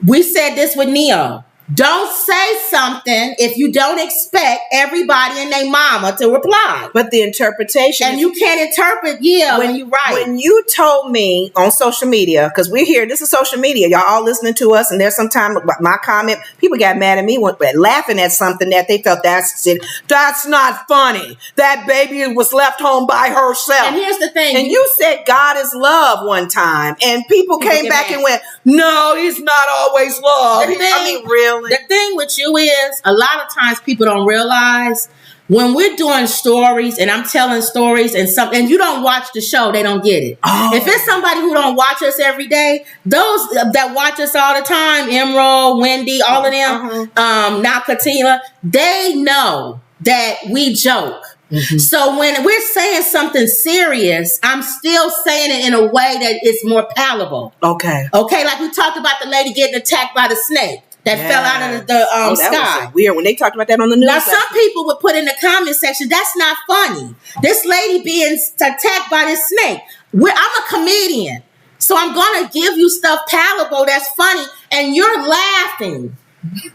We said this with Neo. Don't say something if you don't expect everybody and their mama to reply. But the interpretation... And you can't interpret, when you write. When you told me on social media, because we're here, this is social media, y'all all listening to us, and there's some time my comment, people got mad at me laughing at something that they felt that's not funny. That baby was left home by herself. And here's the thing. And you said God is love one time, and people came back and went, no, he's not always love. Really? The thing with you is, a lot of times people don't realize when we're doing stories and I'm telling stories and you don't watch the show, they don't get it. Oh. If it's somebody who don't watch us every day, those that watch us all the time, Emerald, Wendy, all of them, now Katina, they know that we joke. Mm-hmm. So when we're saying something serious, I'm still saying it in a way that it's more palatable. Okay. Like we talked about the lady getting attacked by the snake that fell out of the sky. Was so weird when they talked about that on the news. Now, some people would put in the comment section, that's not funny. This lady being attacked by this snake. I'm a comedian, so I'm going to give you stuff palatable that's funny, and you're laughing.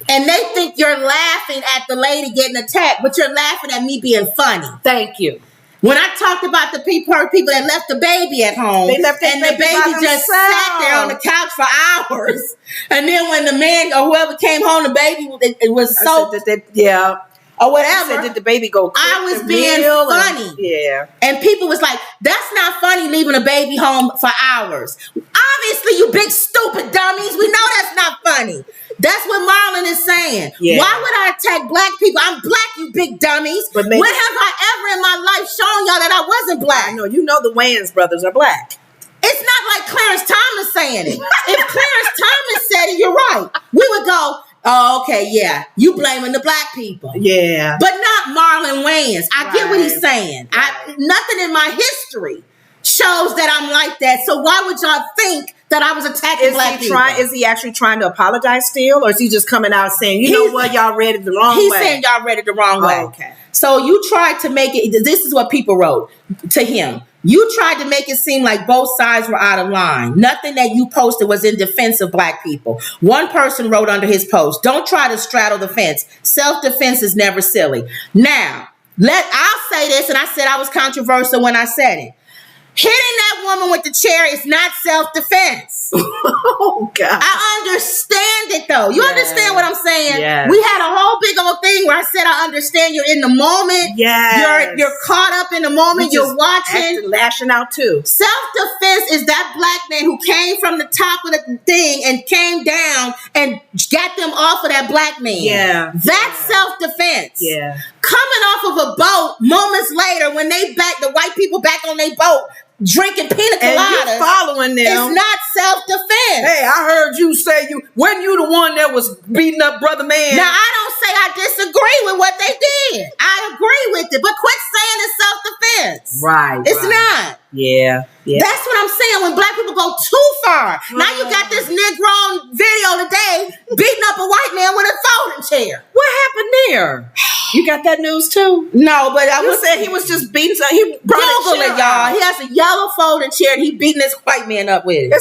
And they think you're laughing at the lady getting attacked, but you're laughing at me being funny. Thank you. When I talked about the people that left the baby at home, they left and the baby just sat there on the couch for hours, and then when the man or whoever came home, the baby it was so or whatever. Said, did the baby go quick? I was being funny. And people was like, that's not funny leaving a baby home for hours. Obviously, you big stupid dummies. We know that's not funny. That's what Marlon is saying. Yeah. Why would I attack black people? I'm black, you big dummies. But when have I ever in my life shown y'all that I wasn't black? I know. You know the Wayans brothers are black. It's not like Clarence Thomas saying it. If Clarence Thomas said it, you're right. We would go, oh, okay, yeah. You blaming the black people. Yeah. But not Marlon Wayans. I get what he's saying. Nothing in my history shows that I'm like that. So why would y'all think that I was attacking black people? Is he actually trying to apologize still? Or is he just coming out saying, you know what, y'all read it the wrong way? He's saying y'all read it the wrong way. Okay. So you tried to make it, this is what people wrote to him. You tried to make it seem like both sides were out of line. Nothing that you posted was in defense of black people. One person wrote under his post, don't try to straddle the fence. Self-defense is never silly. Now, I'll say this, and I said I was controversial when I said it. Hitting that woman with the chair is not self-defense. Oh, God. I understand it, though. You understand what I'm saying? Yes. We had a whole big old thing where I said, I understand you're in the moment. Yes. You're caught up in the moment. You're watching. Lashing out, too. Self-defense is that black man who came from the top of the thing and came down and got them off of that black man. Yeah. That's self-defense. Yeah. Coming off of a boat moments later when the white people back on their boat, drinking pina coladas, and you following them. It's not self-defense. Hey, I heard you say when you the one that was beating up brother man. Now I don't say I disagree with what they did. I agree with it, but quit saying it's self-defense. Right. It's not. Yeah. That's what I'm saying. When black people go too far, now you got this Negro video today beating up a white man with a folding chair. What happened there? You got that news too? No, but I was saying he was just beating. He brought Google it, y'all. He has a yellow folding chair and he beating this white man up with it.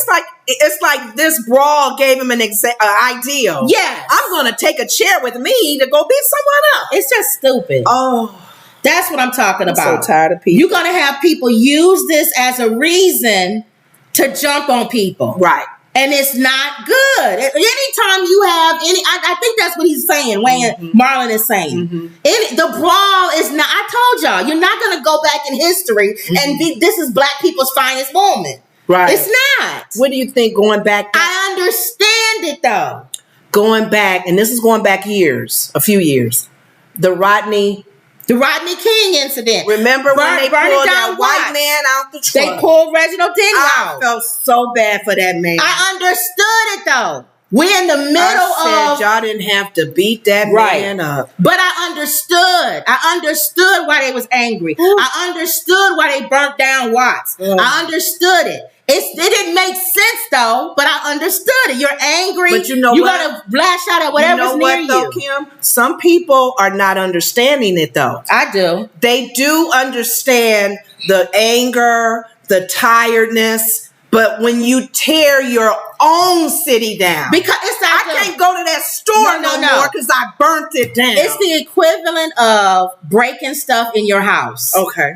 It's like this Brawl gave him an idea. Yes, I'm gonna take a chair with me to go beat someone up. It's just stupid. Oh. That's what I'm talking about. I'm so tired of people. You're going to have people use this as a reason to jump on people. Right. And it's not good. Anytime you have I think that's what he's saying, Marlon is saying. The Brawl is not, I told y'all, you're not going to go back in history and this is black people's finest moment. Right. It's not. What do you think going back? I understand it though. Going back, and this is going back a few years. The Rodney King incident. Remember when they pulled that white man out the truck? They pulled Reginald Denny out. I felt so bad for that man. I understood it though. We're in the middle of y'all didn't have to beat that man up. But I understood. I understood why they was angry. I understood why they burnt down Watts. I understood it. It didn't make sense though, but I understood it. You're angry. But you know you what? gotta lash out at whatever's near you. Though, Kim? Some people are not understanding it though. I do. They do understand the anger, the tiredness, but when you tear your own city down, because it's like I can't go to that store no more because I burnt it down. It's the equivalent of breaking stuff in your house. Okay.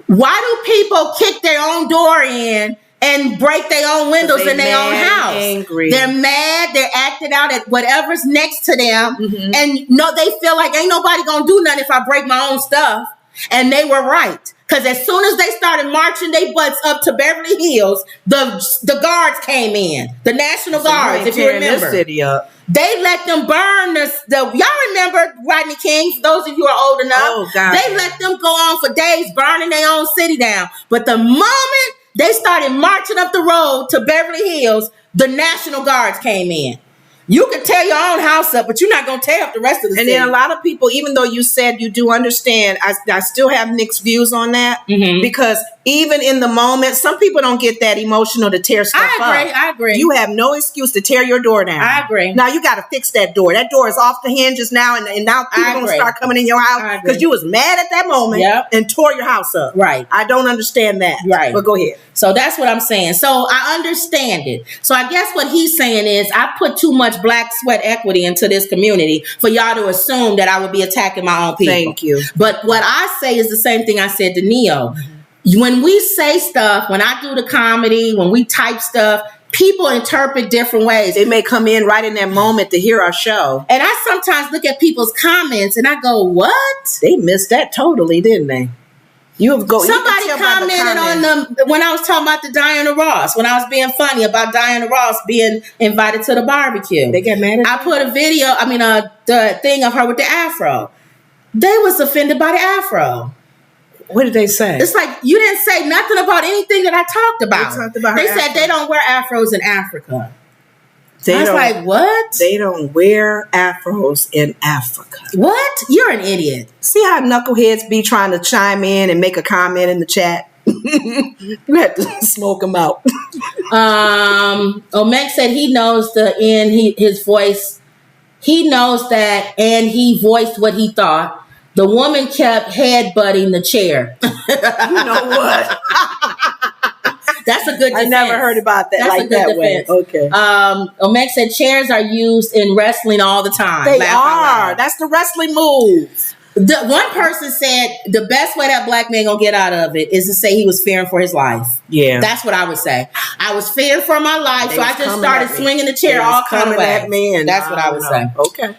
Why do people kick their own door in and break their own windows in their own house? Angry. They're mad. They're acting out at whatever's next to them. And they feel like ain't nobody gonna do nothing if I break my own stuff. And they were right. Because as soon as they started marching their butts up to Beverly Hills, the guards came in. The National Guards, if you remember. This city up. They let them burn y'all remember Rodney King, for those of you who are old enough. Oh, God. They let them go on for days burning their own city down. But the moment they started marching up the road to Beverly Hills, the National Guards came in. You can tear your own house up, but you're not going to tear up the rest of the city. And then a lot of people, even though you said you do understand, I still have mixed views on that. Because even in the moment, some people don't get that emotional to tear stuff up. I agree. You have no excuse to tear your door down. I agree. Now you got to fix that door. That door is off the hinges now, and now people going to start coming in your house because you was mad at that moment and tore your house up. Right. I don't understand that. Right. But go ahead. So that's what I'm saying. So I understand it. So I guess what he's saying is I put too much black sweat equity into this community for y'all to assume that I would be attacking my own people. Thank you. But what I say is the same thing I said to Neo. When we say stuff, when I do the comedy, when we type stuff, people interpret different ways. They may come in right in that moment to hear our show. And I sometimes look at people's comments and I go, what? They missed that totally, didn't they? Somebody commented on them when I was talking about the Diana Ross, when I was being funny about Diana Ross being invited to the barbecue. They get mad at I put a video, the thing of her with the afro. They was offended by the afro. What did they say? It's like, you didn't say nothing about anything that I talked about. They said they don't wear afros in Africa. I was like, what? They don't wear afros in Africa. What? You're an idiot. See how knuckleheads be trying to chime in and make a comment in the chat? You have to smoke them out. Omek said he knows his voice. He knows that, and he voiced what he thought. The woman kept headbutting the chair. You know what? That's a good defense. I never heard about that. That's like that defense. Way. Okay. Omek said chairs are used in wrestling all the time. They are. That's the wrestling move. One person said the best way that black man gonna get out of it is to say he was fearing for his life. Yeah. That's what I would say. I was fearing for my life, so I just started swinging the chair all kind of ways. That's what I would say. Okay.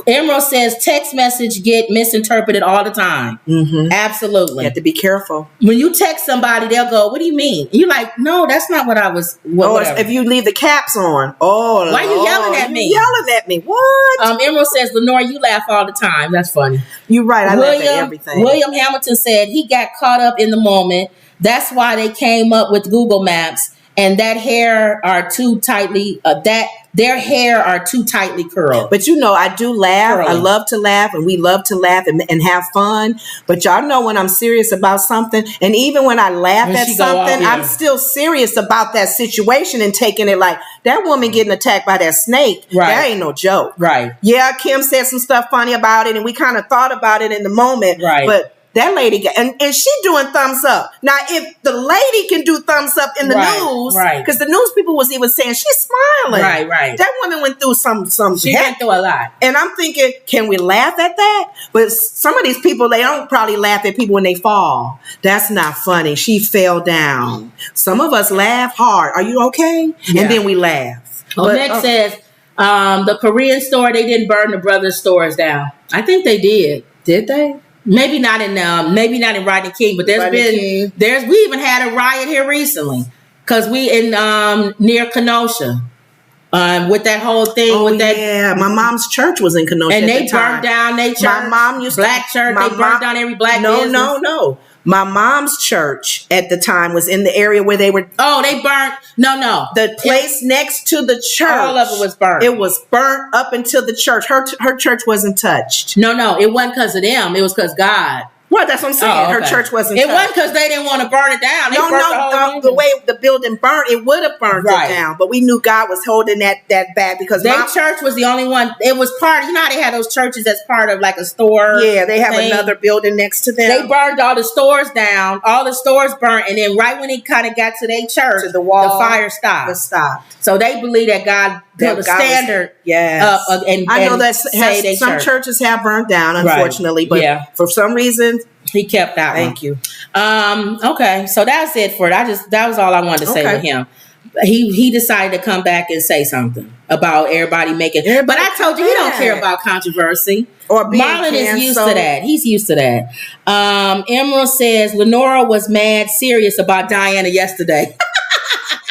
Emerald says text message get misinterpreted all the time. Mm-hmm. Absolutely. You have to be careful. When you text somebody, they'll go, what do you mean? You're like, no, that's not what I was. If you leave the caps on. Oh, why are you yelling at me? Yelling at me. What? Emerald says, Lenore, you laugh all the time. That's funny. You're right. I laugh at everything. William Hamilton said he got caught up in the moment. That's why they came up with Google Maps. And their hair are too tightly curled. But I do laugh. Curly. I love to laugh, and we love to laugh and have fun. But y'all know when I'm serious about something, and even when I laugh at something, I'm still serious about that situation and taking it like that woman getting attacked by that snake. Right. That ain't no joke. Right. Yeah, Kim said some stuff funny about it, and we kind of thought about it in the moment. Right. But that lady and she doing thumbs up. Now, if the lady can do thumbs up in the news, because the news people was even saying she's smiling. Right. That woman went through some. She went through a lot. And I'm thinking, can we laugh at that? But some of these people, they don't probably laugh at people when they fall. That's not funny. She fell down. Some of us laugh hard. Are you okay? Yeah. And then we laugh. Next says the Korean store, they didn't burn the brothers' stores down. I think they did. Did they? Maybe not in Rodney King, but we even had a riot here recently because we in near Kenosha with that whole thing. My mom's church was in Kenosha, and they burned down their church. My mom used black church. They burned down every black business. No. My mom's church at the time was in the area where they were. Oh, they burnt. No. The place next to the church. All of it was burnt. It was burnt up until the church. Her church wasn't touched. No. It wasn't because of them. It was because God. Well, that's what I'm saying. Oh, okay. Her church wasn't. It wasn't because they didn't want to burn it down. The way the building burned, it would have burned it down. But we knew God was holding that back because their church was the only one. It was part. You know how they had those churches as part of like a store. Yeah, they have another building next to them. They burned all the stores down. All the stores burnt, and then right when it kind of got to their church, to the wall, the fire stopped. So they believe that God put a standard. And I know that some churches have burned down, unfortunately, but for some reason. He kept that one. Thank you. Okay, so that's it for it. That was all I wanted to say with him. He decided to come back and say something about everybody making. But I told you he don't care about controversy. Or being Marlon is used to that. He's used to that. Emerald says Lenora was mad serious about Diana yesterday.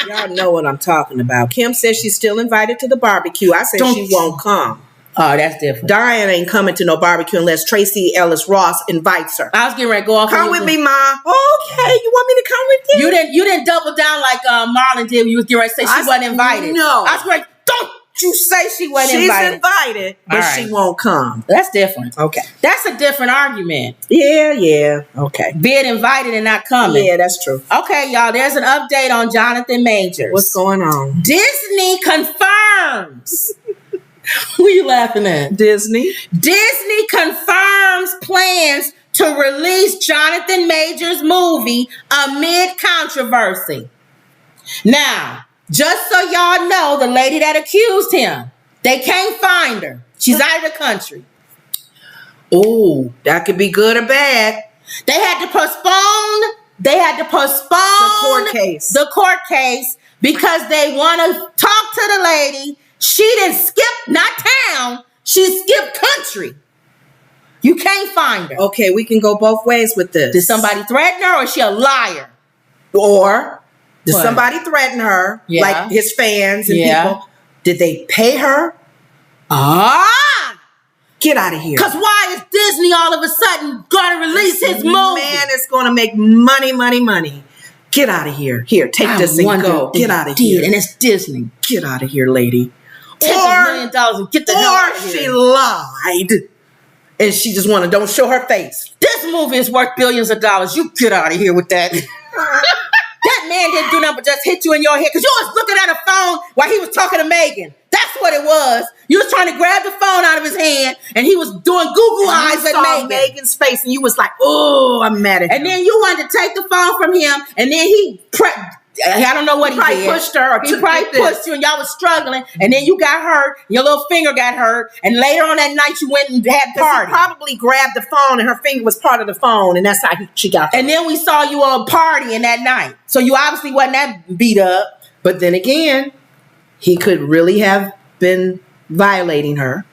Y'all know what I'm talking about. Kim says she's still invited to the barbecue. I said she won't come. Oh, that's different. Diana ain't coming to no barbecue unless Tracy Ellis Ross invites her. I was getting ready to go off. Come with me, Ma. Okay, you want me to come with you? You didn't double down like Marlon did when you was getting ready to say she wasn't invited. No. I was like, don't you say she wasn't invited. She's invited, but she won't come. That's different. Okay. That's a different argument. Yeah. Okay. Being invited and not coming. Yeah, that's true. Okay, y'all, there's an update on Jonathan Majors. What's going on? Disney confirms. Who are you laughing at? Disney confirms plans to release Jonathan Majors' movie amid controversy. Now, just so y'all know, the lady that accused him, they can't find her. She's out of the country. Oh, that could be good or bad. They had to postpone they had to postpone the court case because they want to talk to the lady. She didn't skip, not town, she skipped country. You can't find her. Okay, we can go both ways with this. Did somebody threaten her or is she a liar? Or did somebody threaten her, like his fans and people? Did they pay her? Get out of here. Because why is Disney all of a sudden going to release his movie? Man, it's going to make money. Get out of here. Here, take this and go. Get out of here. And it's Disney. Get out of here, lady. Take $1 million and get the hell out of here. Or she lied. And she just don't show her face. This movie is worth billions of dollars. You get out of here with that. That man didn't do nothing but just hit you in your head because you was looking at a phone while he was talking to Megan. That's what it was. You was trying to grab the phone out of his hand and he was doing Google eyes at Megan. Megan's face and you was like, oh, I'm mad at him. And then you wanted to take the phone from him and then I don't know what he did. Pushed her. He probably pushed you and y'all was struggling and then you got hurt. Your little finger got hurt. And later on that night you went and had party. He probably grabbed the phone and her finger was part of the phone and that's how she got hurt. And then we saw you on partying that night. So you obviously wasn't that beat up. But then again, he could really have been violating her.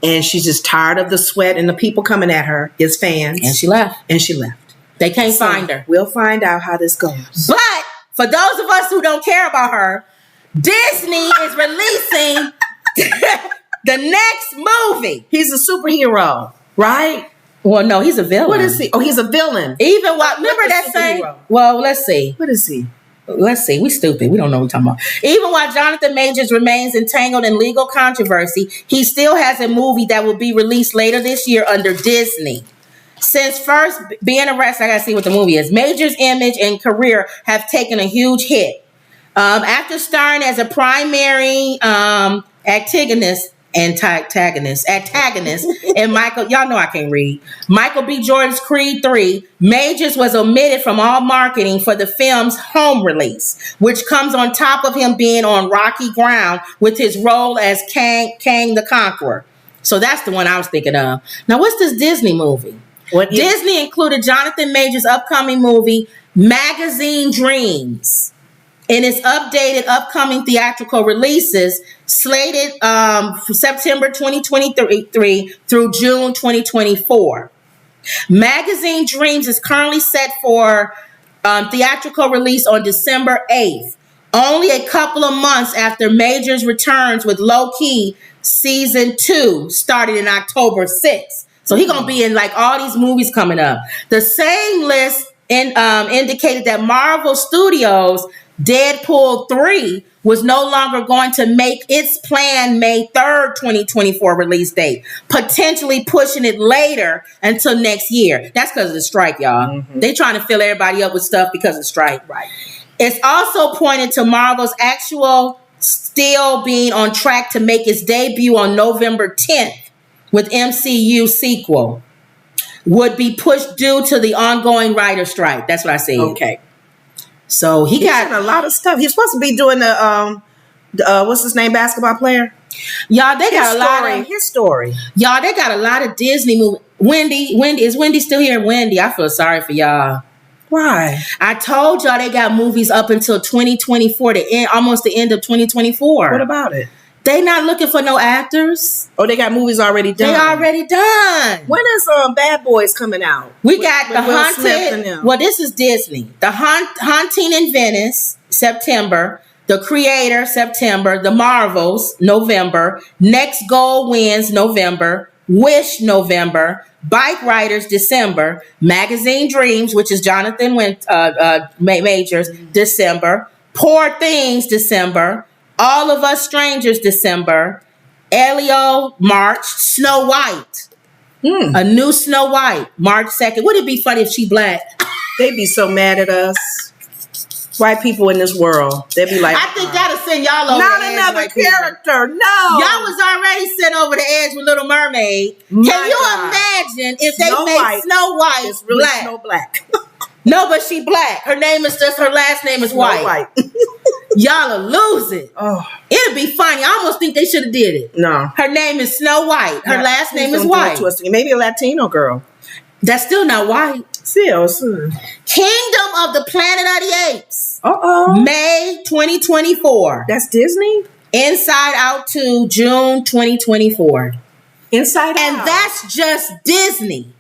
And she's just tired of the sweat and the people coming at her, his fans. And she left. They can't find her. We'll find out how this goes. But for those of us who don't care about her, Disney is releasing the next movie. He's a superhero, right? Well, no, he's a villain. What is he? Oh, he's a villain. Even what? Remember that saying? Well, let's see. What is he? Let's see. We stupid. We don't know what we're talking about. Even while Jonathan Majors remains entangled in legal controversy, he still has a movie that will be released later this year under Disney. Since first being arrested, I gotta see what the movie is. Major's image and career have taken a huge hit. After starring as a primary antagonist, and Michael, y'all know I can't read. Michael B. Jordan's Creed 3, Majors was omitted from all marketing for the film's home release, which comes on top of him being on rocky ground with his role as Kang the Conqueror. So that's the one I was thinking of. Now, what's this Disney movie? Disney included Jonathan Majors' upcoming movie, Magazine Dreams, in its updated upcoming theatrical releases slated for September 2023 through June 2024. Magazine Dreams is currently set for theatrical release on December 8th, only a couple of months after Majors returns with Low Key Season 2, starting in October 6th. So he's going to be in like all these movies coming up. The same list indicated that Marvel Studios' Deadpool 3 was no longer going to make its planned May 3rd, 2024 release date, potentially pushing it later until next year. That's because of the strike, y'all. Mm-hmm. They trying to fill everybody up with stuff because of the strike. Right. It's also pointed to Marvel's actual still being on track to make its debut on November 10th with MCU sequel. Would be pushed due to the ongoing writer strike. That's what I said. Okay. So he got a lot of stuff. He's supposed to be doing the what's his name, basketball player? Y'all, they got a lot of his story. Y'all, they got a lot of Disney movies. Wendy, is Wendy still here? Wendy, I feel sorry for y'all. Why? I told y'all they got movies up until 2024, almost the end of 2024. What about it? They not looking for no actors. Oh, they got movies already done. They already done. When is Bad Boys coming out? We got The Haunted. Well, this is Disney. The Haunting in Venice, September. The Creator, September. The Marvels, November. Next Goal Wins, November. Wish, November. Bike Riders, December. Magazine Dreams, which is Jonathan Majors, December. Poor Things, December. All of Us Strangers, December. Elio, March. Snow White. A new Snow White, March 2nd. Would it be funny if she black? They'd be so mad at us. White people in this world. They'd be like, I think that'll send y'all over not the edge. Not another character, no. Y'all was already sent over the edge with Little Mermaid. Can you imagine if they made Snow White it's really black? Snow Black. No, but she black. Her last name is White. Y'all are losing. Oh. It'll be funny. I almost think they should have did it. No. Her name is Snow White. Her last name is White. Maybe a Latino girl. That's still not white. Kingdom of the Planet of the Apes. Uh-oh. May 2024. That's Disney? Inside Out 2, June 2024. Inside Out. And that's just Disney.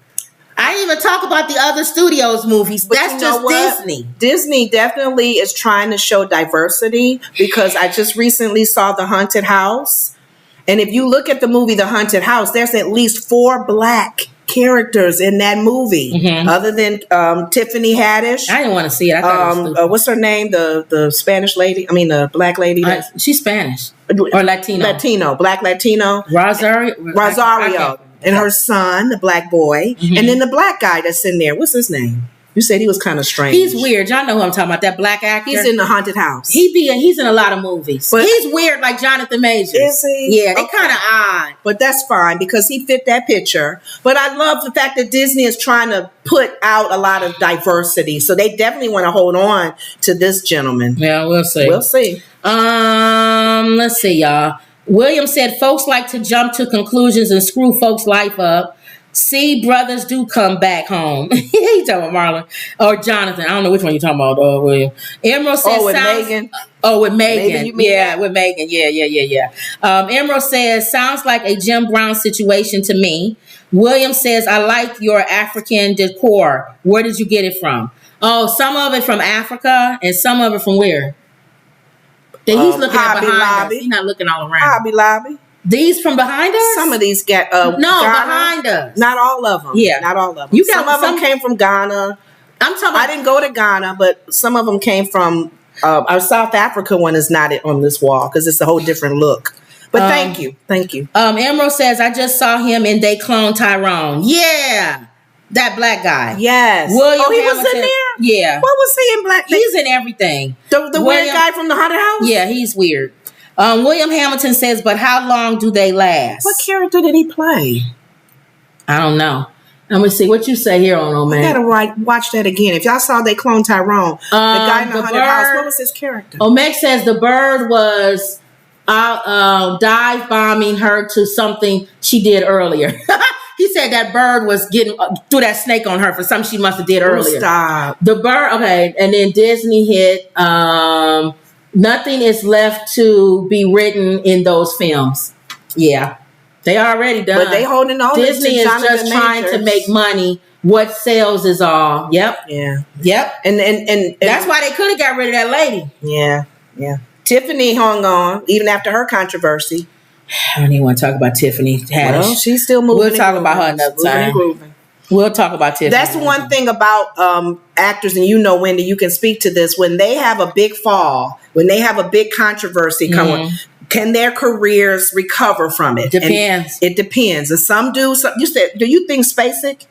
I didn't even talk about the other studios movies. But that's just Disney. Disney definitely is trying to show diversity, because I just recently saw The Haunted House. And if you look at the movie The Haunted House, there's at least 4 black characters in that movie, other than Tiffany Haddish. I didn't want to see it. I thought it was what's her name? The Spanish lady. I mean, the black lady. She's Spanish or Latino. Black Latino. Rosario. And her son, the black boy, and then the black guy that's in there. What's his name? You said he was kind of strange. He's weird. Y'all know who I'm talking about. That black actor. He's in The Haunted House. He's in a lot of movies. But he's weird, like Jonathan Majors. Is he? Yeah, they kind of odd. But that's fine, because he fit that picture. But I love the fact that Disney is trying to put out a lot of diversity. So they definitely want to hold on to this gentleman. Yeah, we'll see. We'll see. Let's see, y'all. William said, folks like to jump to conclusions and screw folks' life up. See, brothers do come back home. He's talking about Marlon or Jonathan. I don't know which one you're talking about, William. Emerald says, with Megan. With Megan. With Megan. Yeah. Emerald says, sounds like a Jim Brown situation to me. William says, I like your African decor. Where did you get it from? Oh, some of it from Africa and some of it from where? He's looking at behind us. He's not looking all around. Hobby Lobby. These from behind us? Some of these get behind us. Not all of them. Yeah, not all of them. Some of them came from Ghana. I didn't go to Ghana, but some of them came from our South Africa one. Is not on this wall because it's a whole different look. But thank you. Emerald says, I just saw him in They Clone Tyrone. Yeah. That black guy. Yes. William he Hamilton, was in there? Yeah. What was he in black? He's in everything. The weird guy from the Haunted House? Yeah, he's weird. William Hamilton says, but how long do they last? What character did he play? I don't know. Let me see what you say here on man. I gotta watch that again. If y'all saw They Clone Tyrone, the guy in the Haunted House, what was his character? Meg says the bird was dive bombing her to something she did earlier. He said that bird was getting threw that snake on her for something she must have did earlier. Stop. The bird, okay, and then Disney hit. Nothing is left to be written in those films. Yeah, they already done. But they holding on. Disney is just trying to make money. What sells is all. Yep. Yeah. Yep. And that's why they could have got rid of that lady. Yeah. Yeah. Tiffany hung on even after her controversy. I don't even want to talk about Tiffany Haddish. Well, she's still moving. We'll talk about her another time. We'll talk about Tiffany. That's one thing about actors, and Wendy, you can speak to this. When they have a big fall, when they have a big controversy come on, can their careers recover from it? Depends. And it depends. And some do. You said, do you think Spacek?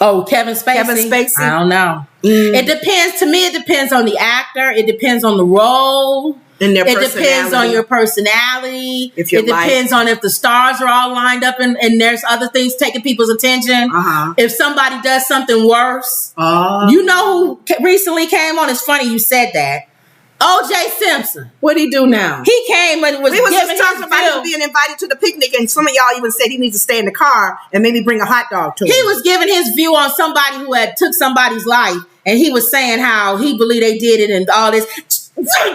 Oh, Kevin Spacey? I don't know. It depends. To me, it depends on the actor. It depends on the role. And their it depends on your personality. It depends on if the stars are all lined up and there's other things taking people's attention. If somebody does something worse. You know who recently came on? It's funny you said that. O.J. Simpson. What'd he do now? He came and was just talking about him being invited to the picnic, and some of y'all even said he needs to stay in the car and maybe bring a hot dog to him. He was giving his view on somebody who had took somebody's life, and he was saying how he believed they did it and all this.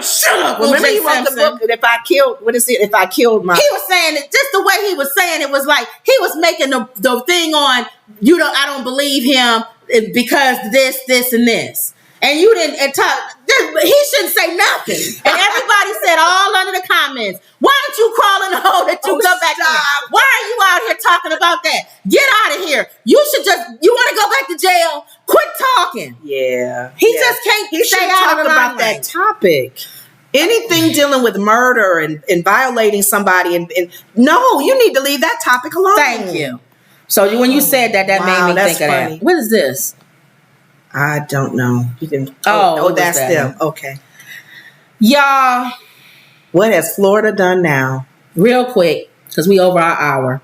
Shut up. Remember he wrote the book, If I Killed My... He was saying it, just the way he was saying it was like, he was making the thing on, I don't believe him because this, and this. And you didn't he shouldn't say nothing. And everybody said all under the comments, why don't you crawl in the hole that you go back in? Why are you out here talking about that? Get out of here. You want to go back to jail? Quit talking. Yeah. He just can't stay out of about that topic. Anything dealing with murder and violating somebody and no, you need to leave that topic alone. Thank you. So when you said that made me think of that. What is this? I don't know. You can. That's them. Okay, y'all. What has Florida done now? Real quick, because we over our hour.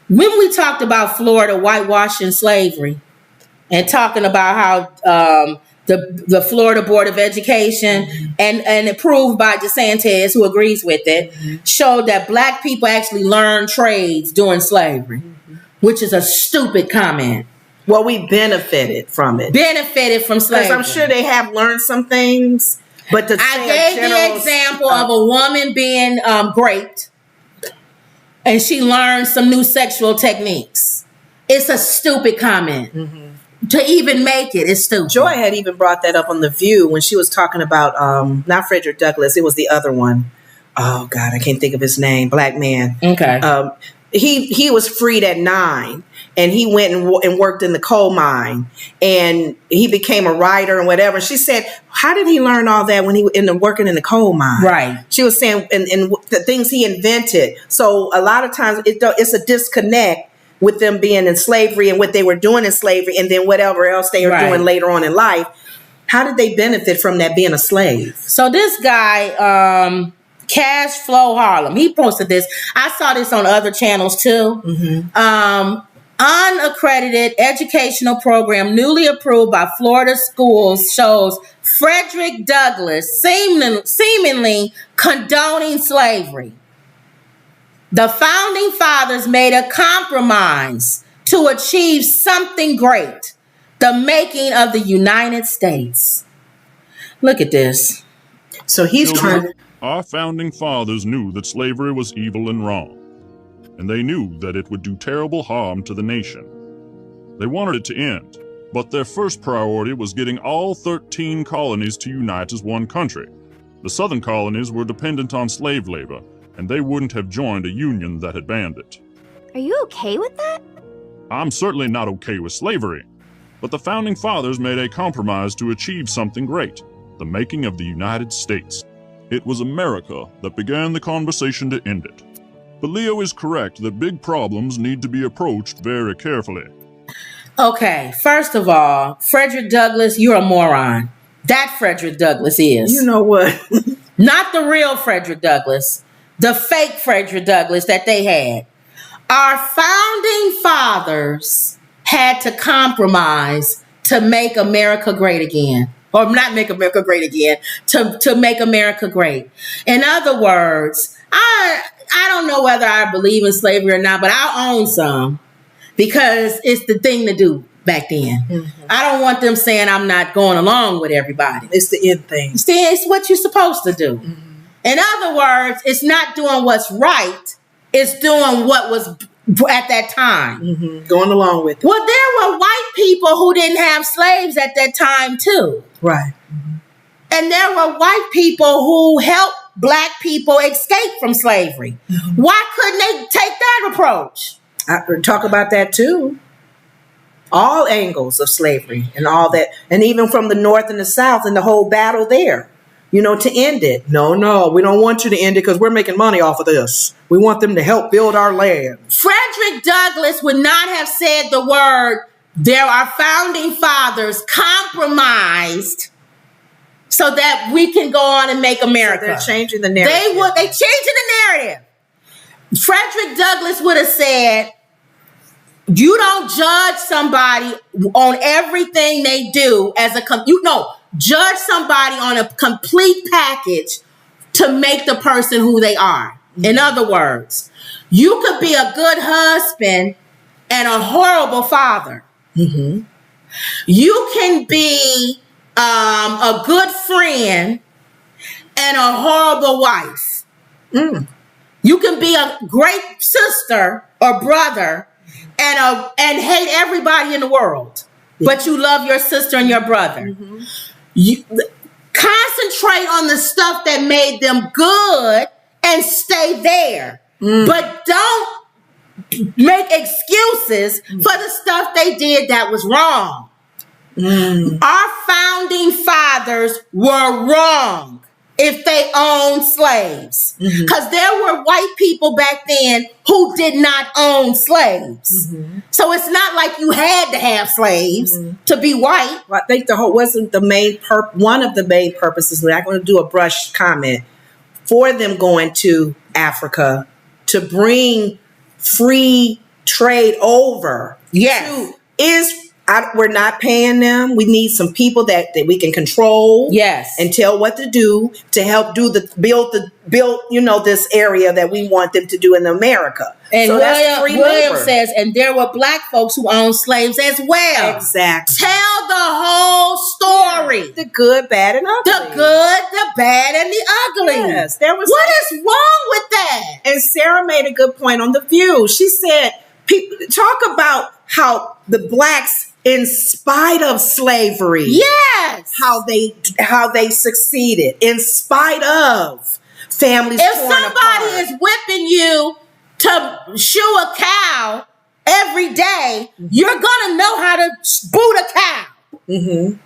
When we talked about Florida whitewashing slavery and talking about how the Florida Board of Education and approved by DeSantis, who agrees with it, showed that black people actually learned trades during slavery, which is a stupid comment. Well, we benefited from it. Benefited from slavery. Because I'm sure they have learned some things. But I gave the example of a woman being raped, and she learned some new sexual techniques. It's a stupid comment. To even make it is stupid. Joy had even brought that up on The View when she was talking about, not Frederick Douglass, it was the other one. Oh, God, I can't think of his name. Black man. Okay. He was freed at 9, and he went and worked in the coal mine, and he became a writer and whatever. She said, how did he learn all that when he working in the coal mine? Right. She was saying, and the things he invented. So a lot of times it's a disconnect with them being in slavery and what they were doing in slavery, and then whatever else they are doing later on in life. How did they benefit from that being a slave? So this guy, Cash Flow Harlem, he posted this. I saw this on other channels too. Unaccredited educational program newly approved by Florida schools shows Frederick Douglass seemingly condoning slavery. The founding fathers made a compromise to achieve something great, the making of the United States. Look at this. So he's trying. Our founding fathers knew that slavery was evil and wrong, and they knew that it would do terrible harm to the nation. They wanted it to end, but their first priority was getting all 13 colonies to unite as one country. The southern colonies were dependent on slave labor, and they wouldn't have joined a union that had banned it. Are you okay with that? I'm certainly not okay with slavery, but the founding fathers made a compromise to achieve something great, the making of the United States. It was America that began the conversation to end it. But Leo is correct that big problems need to be approached very carefully. Okay, first of all, Frederick Douglass, you're a moron. That Frederick Douglass is. You know what? Not the real Frederick Douglass. The fake Frederick Douglass that they had. Our founding fathers had to compromise to make America great again. Or not make America great again, to make America great. In other words, I don't know whether I believe in slavery or not, but I own some because it's the thing to do back then. I don't want them saying I'm not going along with everybody. It's the end thing. It's what you're supposed to do. In other words, it's not doing what's right. It's doing what was at that time. Going along with it. Well, there were white people who didn't have slaves at that time too. Right. And there were white people who helped black people escape from slavery. Why couldn't they take that approach? I talk about that too. All angles of slavery and all that. And even from the North and the South and the whole battle there. You know, to end it. No, we don't want you to end it because we're making money off of this. We want them to help build our land. Frederick Douglass would not have said the word, there are founding fathers compromised so that we can go on and make America. So they're changing the narrative. They changing the narrative. Frederick Douglass would have said, you don't judge somebody on everything they do as judge somebody on a complete package to make the person who they are. In other words, you could be a good husband and a horrible father. You can be a good friend and a horrible wife. You can be a great sister or brother and hate everybody in the world, but you love your sister and your brother. You concentrate on the stuff that made them good and stay there. But don't make excuses for the stuff they did that was wrong. Our founding fathers were wrong if they owned slaves. Because there were white people back then who did not own slaves. So it's not like you had to have slaves to be white. Well, I think wasn't the main one of the main purposes. I'm going to do a brush comment for them going to Africa to bring free trade over. Yes. Is we're not paying them. We need some people that we can control. Yes. And tell what to do to help build this area that we want them to do in America. And so that's free William labor. says, and there were black folks who owned slaves as well. Exactly. Tell the whole story. The good, bad, and ugly. The good, the bad, and the ugly. Yes, there was. What is wrong with that? And Sarah made a good point on The View. She said, talk about how the blacks, in spite of slavery, yes, how they succeeded in spite of families. If torn somebody apart. is whipping you to shoe a cow every day, you're gonna know how to boot a cow. Mm-hmm.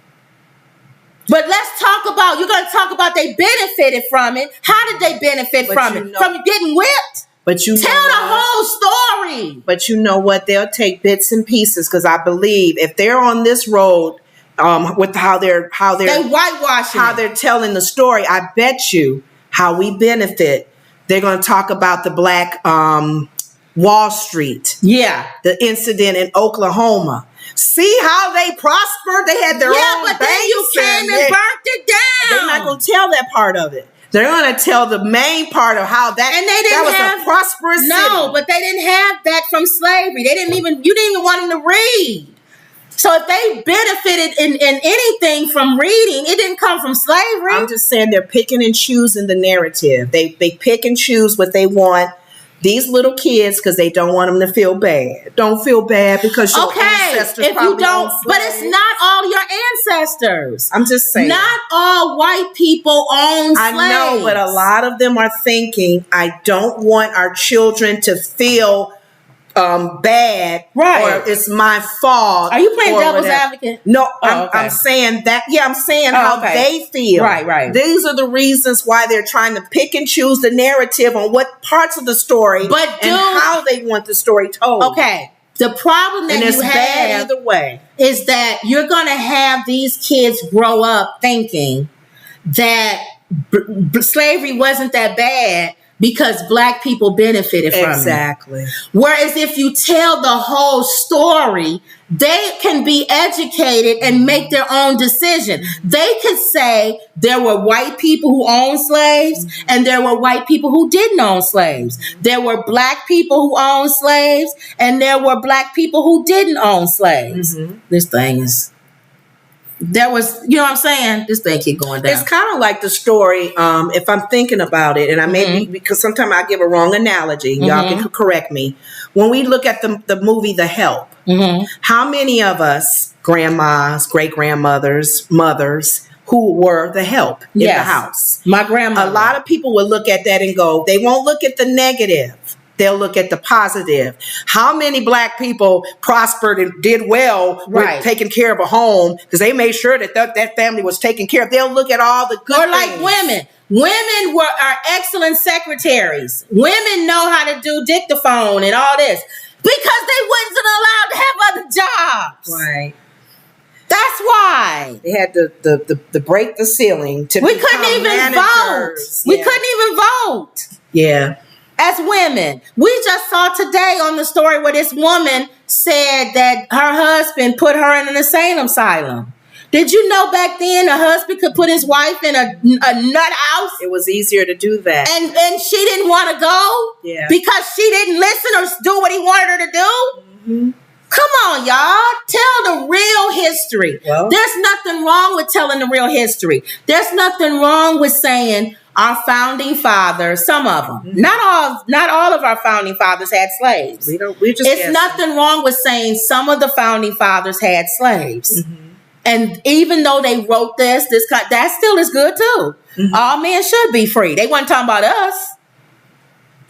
But you're gonna talk about they benefited from it. How did they benefit from it? From getting whipped? But tell the whole story. But you know what? They'll take bits and pieces, because I believe if they're on this road with how they're whitewashing, how they're telling the story, I bet you how we benefit. They're going to talk about the Black Wall Street. Yeah. The incident in Oklahoma. See how they prospered? They had their own but then you came and burnt it down. They're not going to tell that part of it. They're going to tell the main part of how that, and they didn't that was a prosperous city. No, but they didn't have that from slavery. You didn't even want them to read. So if they benefited in anything from reading, it didn't come from slavery. I'm just saying they're picking and choosing the narrative. They pick and choose what they want. These little kids, because they don't want them to feel bad. Don't feel bad because your ancestors if you don't, but it's not all your ancestors. I'm just saying. Not all white people own slaves. I know, but a lot of them are thinking, I don't want our children to feel bad, right? Or it's my fault. Are you playing devil's advocate? No, I'm saying that. Yeah, I'm saying how they feel. Right. These are the reasons why they're trying to pick and choose the narrative on what parts of the story, and how they want the story told. Okay. The problem that you have either way is that you're going to have these kids grow up thinking that slavery wasn't that bad, because black people benefited from it. Exactly. Whereas if you tell the whole story, they can be educated and make their own decision. They could say there were white people who owned slaves and there were white people who didn't own slaves. There were black people who owned slaves and there were black people who didn't own slaves. Mm-hmm. This thing is... There was, you know what I'm saying? This thing keep going down. It's kind of like the story, if I'm thinking about it, and I may be, because sometimes I give a wrong analogy, y'all can correct me. When we look at the movie The Help, how many of us, grandmas, great-grandmothers, mothers, who were the help in the house? My grandma. A lot of people will look at that and go, they won't look at the negative. They'll look at the positive. How many black people prospered and did well with taking care of a home because they made sure that family was taken care of? They'll look at all the good things. Like women. Women are excellent secretaries. Women know how to do dictaphone and all this because they wasn't allowed to have other jobs. Right. That's why. They had to break the ceiling to We couldn't even vote. We couldn't even vote. Yeah. As women, we just saw today on the story where this woman said that her husband put her in an asylum. Did you know back then a husband could put his wife in a nut house? It was easier to do that. And she didn't want to go? Yeah. Because she didn't listen or do what he wanted her to do? Mm-hmm. Come on, y'all. Tell the real history. Well, there's nothing wrong with telling the real history. There's nothing wrong with saying our founding fathers, some of them, not all of our founding fathers had slaves. It's nothing wrong with saying some of the founding fathers had slaves. Mm-hmm. And even though they wrote that still is good too. Mm-hmm. All men should be free. They weren't talking about us.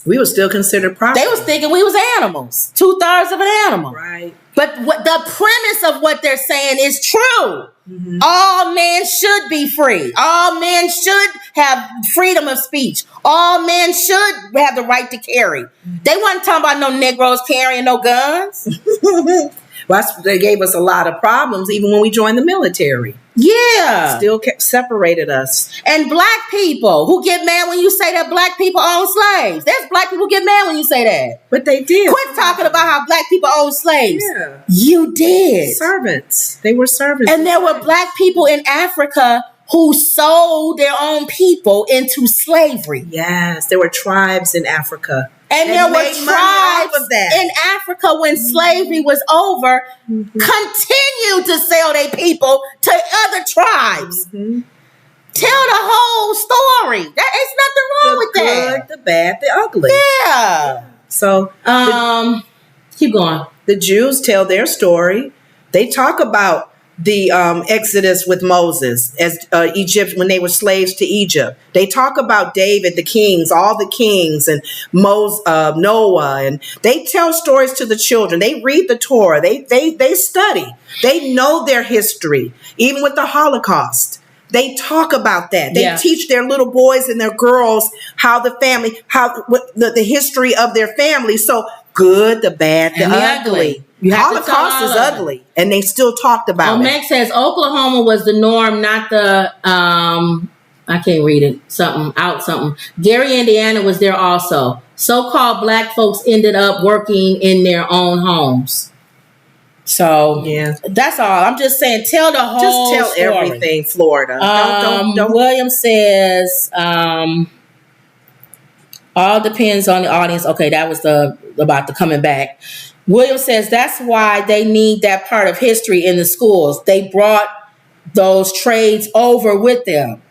We were still considered property. They was thinking we was animals, 2/3 of an animal. Right. But the premise of what they're saying is true. Mm-hmm. All men should be free. All men should have freedom of speech. All men should have the right to carry. Mm-hmm. They weren't talking about no Negroes carrying no guns. Well, they gave us a lot of problems even when we joined the military. Yeah. Still separated us. And black people who get mad when you say that black people own slaves. There's black people who get mad when you say that. But they did. Quit talking about how black people own slaves. Yeah. You did. Servants. They were servants. And there were black people in Africa who sold their own people into slavery. Yes. There were tribes in Africa. And there were tribes in Africa when slavery was over, continued to sell their people to other tribes. Tell the whole story. There is nothing wrong with that. The good, the bad, the ugly. Yeah. So keep going. The Jews tell their story. They talk about the Exodus with Moses as Egypt when they were slaves to Egypt. They talk about David, the kings, all the kings, and Noah, and they tell stories to the children. They read the Torah. They study. They know their history, even with the Holocaust. They talk about that. They teach their little boys and their girls how the family, the history of their family. So good, the bad, the ugly. Holocaust is ugly, and they still talked about it. Meg says Oklahoma was the norm, not the I can't read it. Something. Gary, Indiana was there also. So-called black folks ended up working in their own homes. So that's all. I'm just saying, tell the whole Just tell story. everything, Florida. Don't. William says all depends on the audience. Okay, that was about the coming back. William says that's why they need that part of history in the schools. They brought those trades over with them.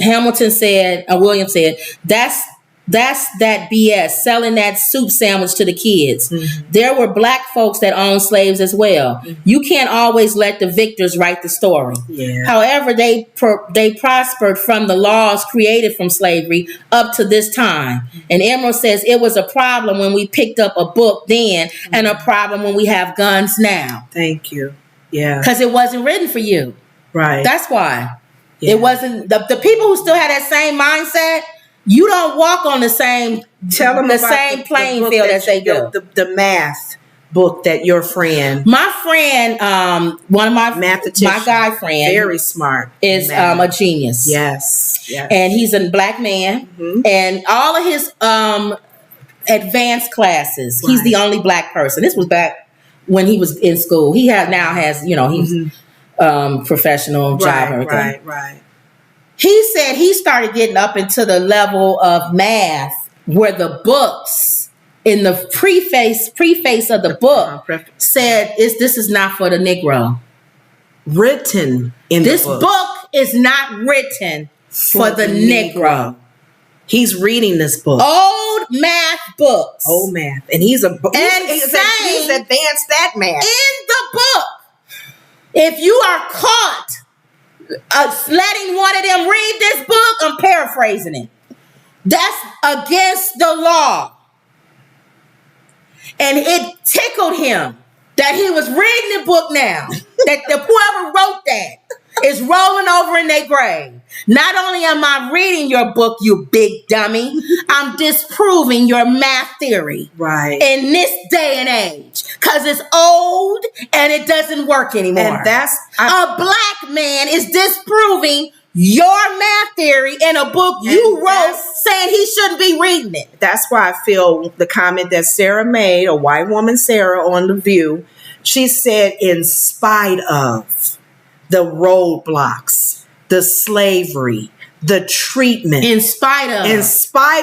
William said, that's that BS, selling that soup sandwich to the kids. There were black folks that owned slaves as well. You can't always let the victors write the story. However, they prospered from the laws created from slavery up to this time. And Emerald says it was a problem when we picked up a book then and a problem when we have guns now. Thank you. Yeah. Because it wasn't written for you. Right. That's why. It wasn't the people who still had that same mindset. You don't walk on the same playing field as they do. The math book that your friend, my friend, one of my guy friend, very smart, is a genius. Yes, and he's a black man, and all of his advanced classes, he's the only black person. This was back when he was in school. He now has he's professional job and everything. Right. He said he started getting up into the level of math where the books in the preface of the book said this is not for the Negro. Written in this the book. book is not written for the Negro. He's reading this book. Old math books. Old math. And he's advanced that math. In the book, if you are caught letting one of them read this book, I'm paraphrasing it. That's against the law. And it tickled him that he was reading the book now. That whoever wrote that is rolling over in their grave. Not only am I reading your book, you big dummy, I'm disproving your math theory. Right. In this day and age. Because it's old and it doesn't work anymore. And a black man is disproving your math theory in a book you wrote saying he shouldn't be reading it. That's why I feel the comment that Sarah made, a white woman Sarah on The View, she said, in spite of the roadblocks, the slavery, the treatment. In spite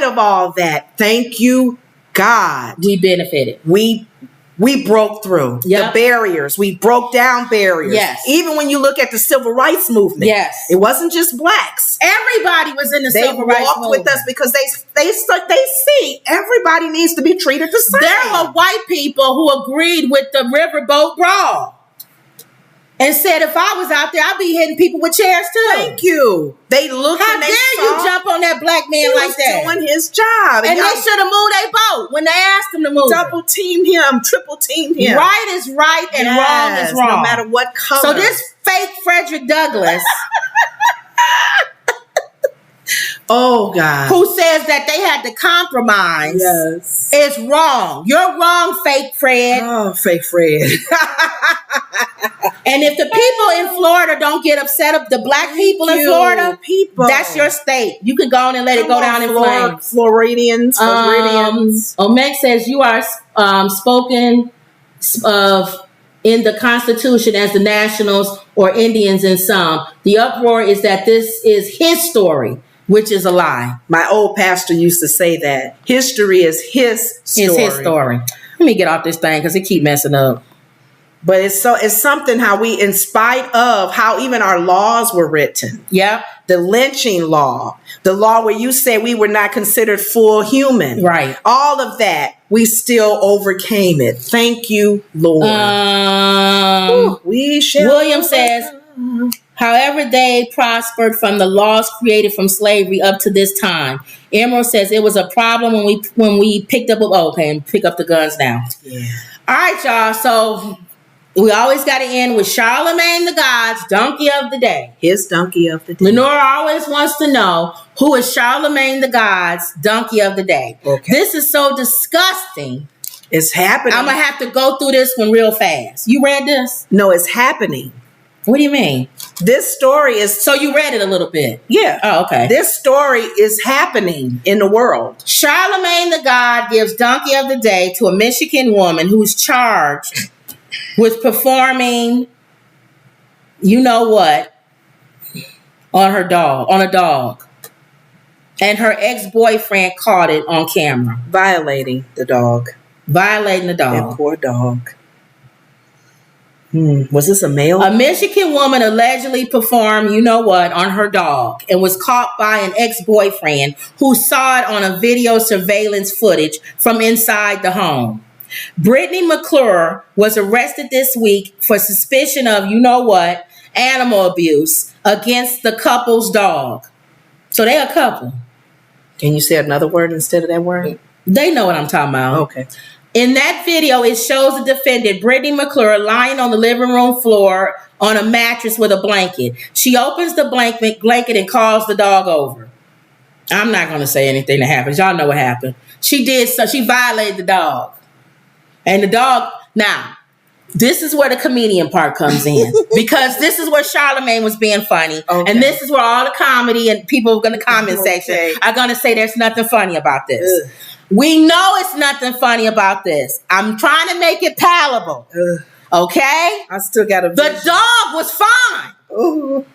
of all that, thank you, God. We benefited. We broke through the barriers. We broke down barriers. Yes. Even when you look at the civil rights movement. Yes. It wasn't just blacks. Everybody was in the civil rights movement. They walked with us because they see everybody needs to be treated the same. There were white people who agreed with the riverboat brawl. And said, if I was out there, I'd be hitting people with chairs too. Thank you. They looked. How dare you jump on that black man like that? He was doing his job, and they should have moved their boat when they asked him to move. Double team him, triple team him. Right is right and wrong is wrong, no matter what color. So this fake Frederick Douglass. Oh God! Who says that they had to compromise? Yes, it's wrong. You're wrong, fake Fred. Oh, fake Fred. And if the people in Florida don't get upset of the black people in Florida, that's your state. You can go on and let it go down in flames. Floridians. Omek says you are spoken of in the Constitution as the Nationals or Indians in some. The uproar is that this is his story, which is a lie. My old pastor used to say that. History is his story. It's his story. Let me get off this thing because it keep messing up. But it's something how we, in spite of how even our laws were written. Yep. The lynching law, the law where you said we were not considered full human. Right. All of that, we still overcame it. Thank you, Lord. William says, however, they prospered from the laws created from slavery up to this time. Emerald says it was a problem when we picked up and pick up the guns now. Yeah. All right, y'all. So we always got to end with Charlemagne the God's donkey of the day. His donkey of the day. Lenora always wants to know who is Charlemagne the God's donkey of the day. Okay. This is so disgusting. It's happening. I'm going to have to go through this one real fast. You read this? No, it's happening. What do you mean? This story is... So you read it a little bit? Yeah. Oh, okay. This story is happening in the world. Charlemagne the God gives donkey of the day to a Michigan woman who's charged with performing, you know what, on a dog. And her ex-boyfriend caught it on camera. Violating the dog. That poor dog. Was this a male? A Michigan woman allegedly performed, you know what, on her dog and was caught by an ex-boyfriend who saw it on a video surveillance footage from inside the home. Brittany McClure was arrested this week for suspicion of, you know what, animal abuse against the couple's dog. So they're a couple. Can you say another word instead of that word? They know what I'm talking about. Okay. In that video, it shows the defendant, Brittany McClure, lying on the living room floor on a mattress with a blanket. She opens the blanket and calls the dog over. I'm not going to say anything that happens. Y'all know what happened. She violated the dog. And the dog, now, this is where the comedian part comes in. Because this is where Charlemagne was being funny. Okay. And this is where all the comedy and people in the comment section are going to say there's nothing funny about this. Ugh. We know it's nothing funny about this. I'm trying to make it palatable. Okay? I still got a vision. The dog was fine. Ooh.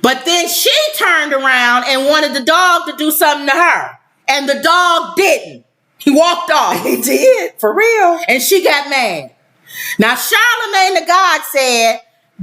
But then she turned around and wanted the dog to do something to her. And the dog didn't. He walked off. He did, for real. And she got mad. Now, Charlemagne the God said,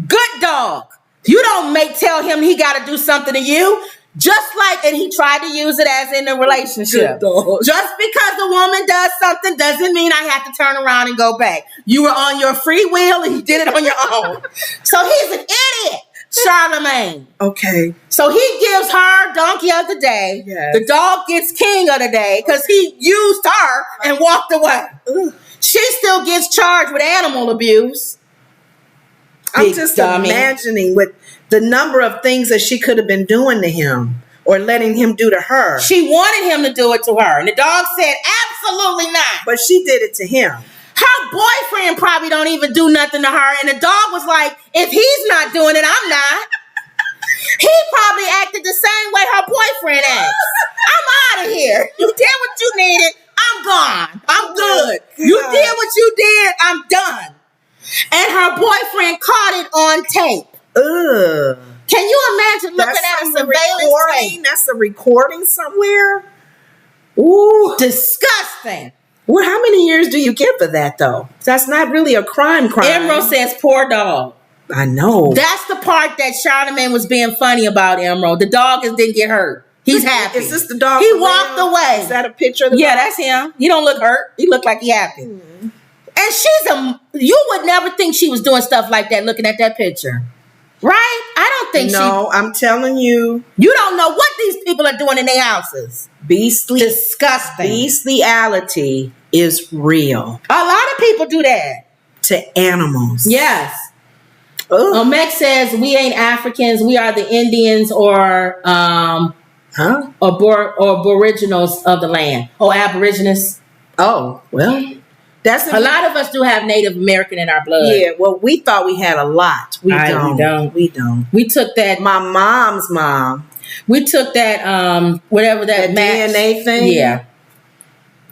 good dog. You don't tell him he got to do something to you. Just like, and he tried to use it as in a relationship. Just because the woman does something doesn't mean I have to turn around and go back. You were on your free will and you did it on your own. So he's an idiot, Charlemagne. Okay. So he gives her donkey of the day. Yes. The dog gets king of the day because he used her and walked away. Ugh. She still gets charged with animal abuse. I'm just imagining with the number of things that she could have been doing to him or letting him do to her. She wanted him to do it to her. And the dog said, absolutely not. But she did it to him. Her boyfriend probably don't even do nothing to her. And the dog was like, if he's not doing it, I'm not. He probably acted the same way her boyfriend acts. I'm out of here. You did what you needed. I'm gone. I'm good. You did what you did. I'm done. And her boyfriend caught it on tape. Ugh. Can you imagine looking at a surveillance tape? That's a recording somewhere? Ooh. Disgusting. Well, how many years do you get for that, though? That's not really a crime. Emerald says, poor dog. I know. That's the part that Charlemagne was being funny about, Emerald. The dog didn't get hurt. He's happy. Is this the dog? He walked away. Is that a picture of the dog? That's him. He don't look hurt. He looked like he happy. And you would never think she was doing stuff like that looking at that picture. Right? I don't think I'm telling you. You don't know what these people are doing in their houses. Beastly. Disgusting. Bestiality is real. A lot of people do that. To animals. Yes. Omek says, we ain't Africans. We are the Indians or aboriginals of the land. Aborigines. Oh, well. A lot of us do have Native American in our blood. Yeah, well, we thought we had a lot. We don't. We took that. My mom's mom. We took that, whatever that DNA thing. Yeah.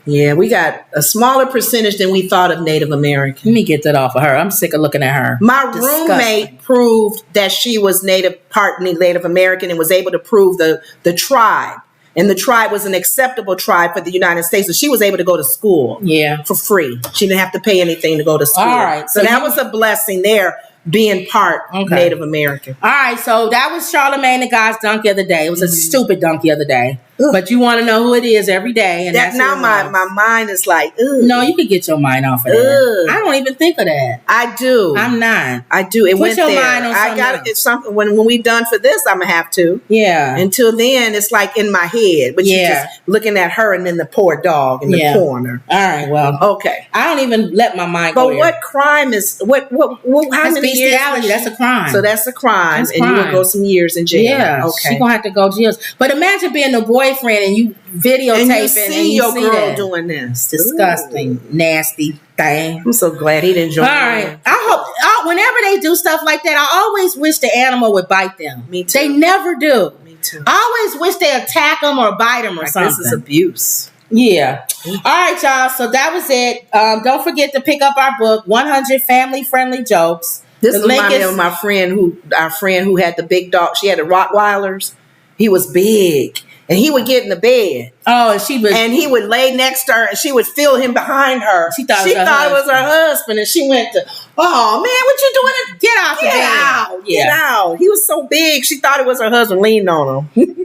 Yeah, we got a smaller percentage than we thought of Native American. Let me get that off of her. I'm sick of looking at her. My roommate proved that she was partly Native American and was able to prove the tribe. And the tribe was an acceptable tribe for the United States. So she was able to go to school for free. She didn't have to pay anything to go to school. All right. So that was a blessing there, being part Native American. All right. So that was Charlamagne the God's dunk the other day. It was a stupid dunk the other day. But you want to know who it is every day. And that's now my mind is like, ugh. No, you can get your mind off of that. I don't even think of that. I do. I'm not. I do. It went your there. Mind on I got it's something when we done for this, I'm gonna have to. Yeah. Until then, it's like in my head. But you're just looking at her and then the poor dog in the corner. All right. Well. Okay. I don't even let my mind go. But what crime is how that's many bestiality. years? That's a crime. So that's a crime, and you will go some years in jail. Yeah. Okay. She's gonna have to go to jail. But imagine being the boyfriend and you videotaping and you see your girl that. doing this. Disgusting, nasty thing. I'm so glad he didn't join. All right. I hope whenever they do stuff like that, I always wish the animal would bite them. Me too. They never do. Me too. I always wish they attack them or bite them or something. This is abuse. Yeah. All right, y'all. So that was it. Don't forget to pick up our book, 100 Family Friendly Jokes. This reminds me of our friend who had the big dog. She had the Rottweilers. He was big. And he would get in the bed. Oh, and he would lay next to her, and she would feel him behind her. She thought it was her husband, and she went to, oh man, what you doing? Get out the bed. Get out. He was so big, she thought it was her husband leaning on him.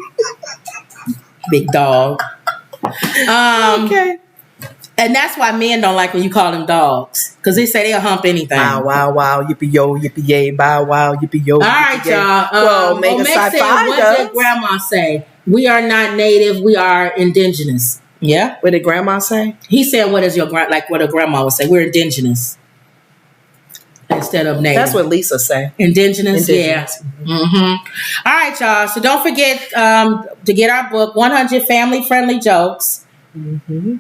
Big dog. Okay. And that's why men don't like when you call them dogs. Because they say they'll hump anything. Wow, wow, wow, yippee yo, yippee yay, bow wow, yippee yo. All right, y'all. Well, make a said, what did grandma say? We are not native, we are indigenous. Yeah? What did grandma say? He said, what is your what a grandma would say? We're indigenous. Instead of native. That's what Lisa say. Indigenous. Yeah. Mm-hmm. All right, y'all. So don't forget to get our book, 100 Family Friendly Jokes. Mm-hmm.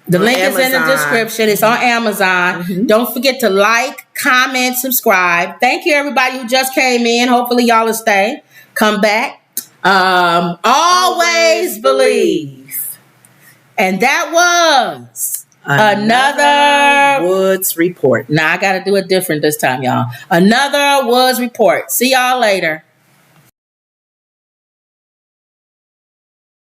The link is in the description. It's on Amazon. Mm-hmm. Don't forget to like, comment, subscribe. Thank you, everybody who just came in. Hopefully, y'all will stay. Come back. Always believe. And that was another Woods Report. Now I got to do it different this time, y'all. Another Woods Report. See y'all later.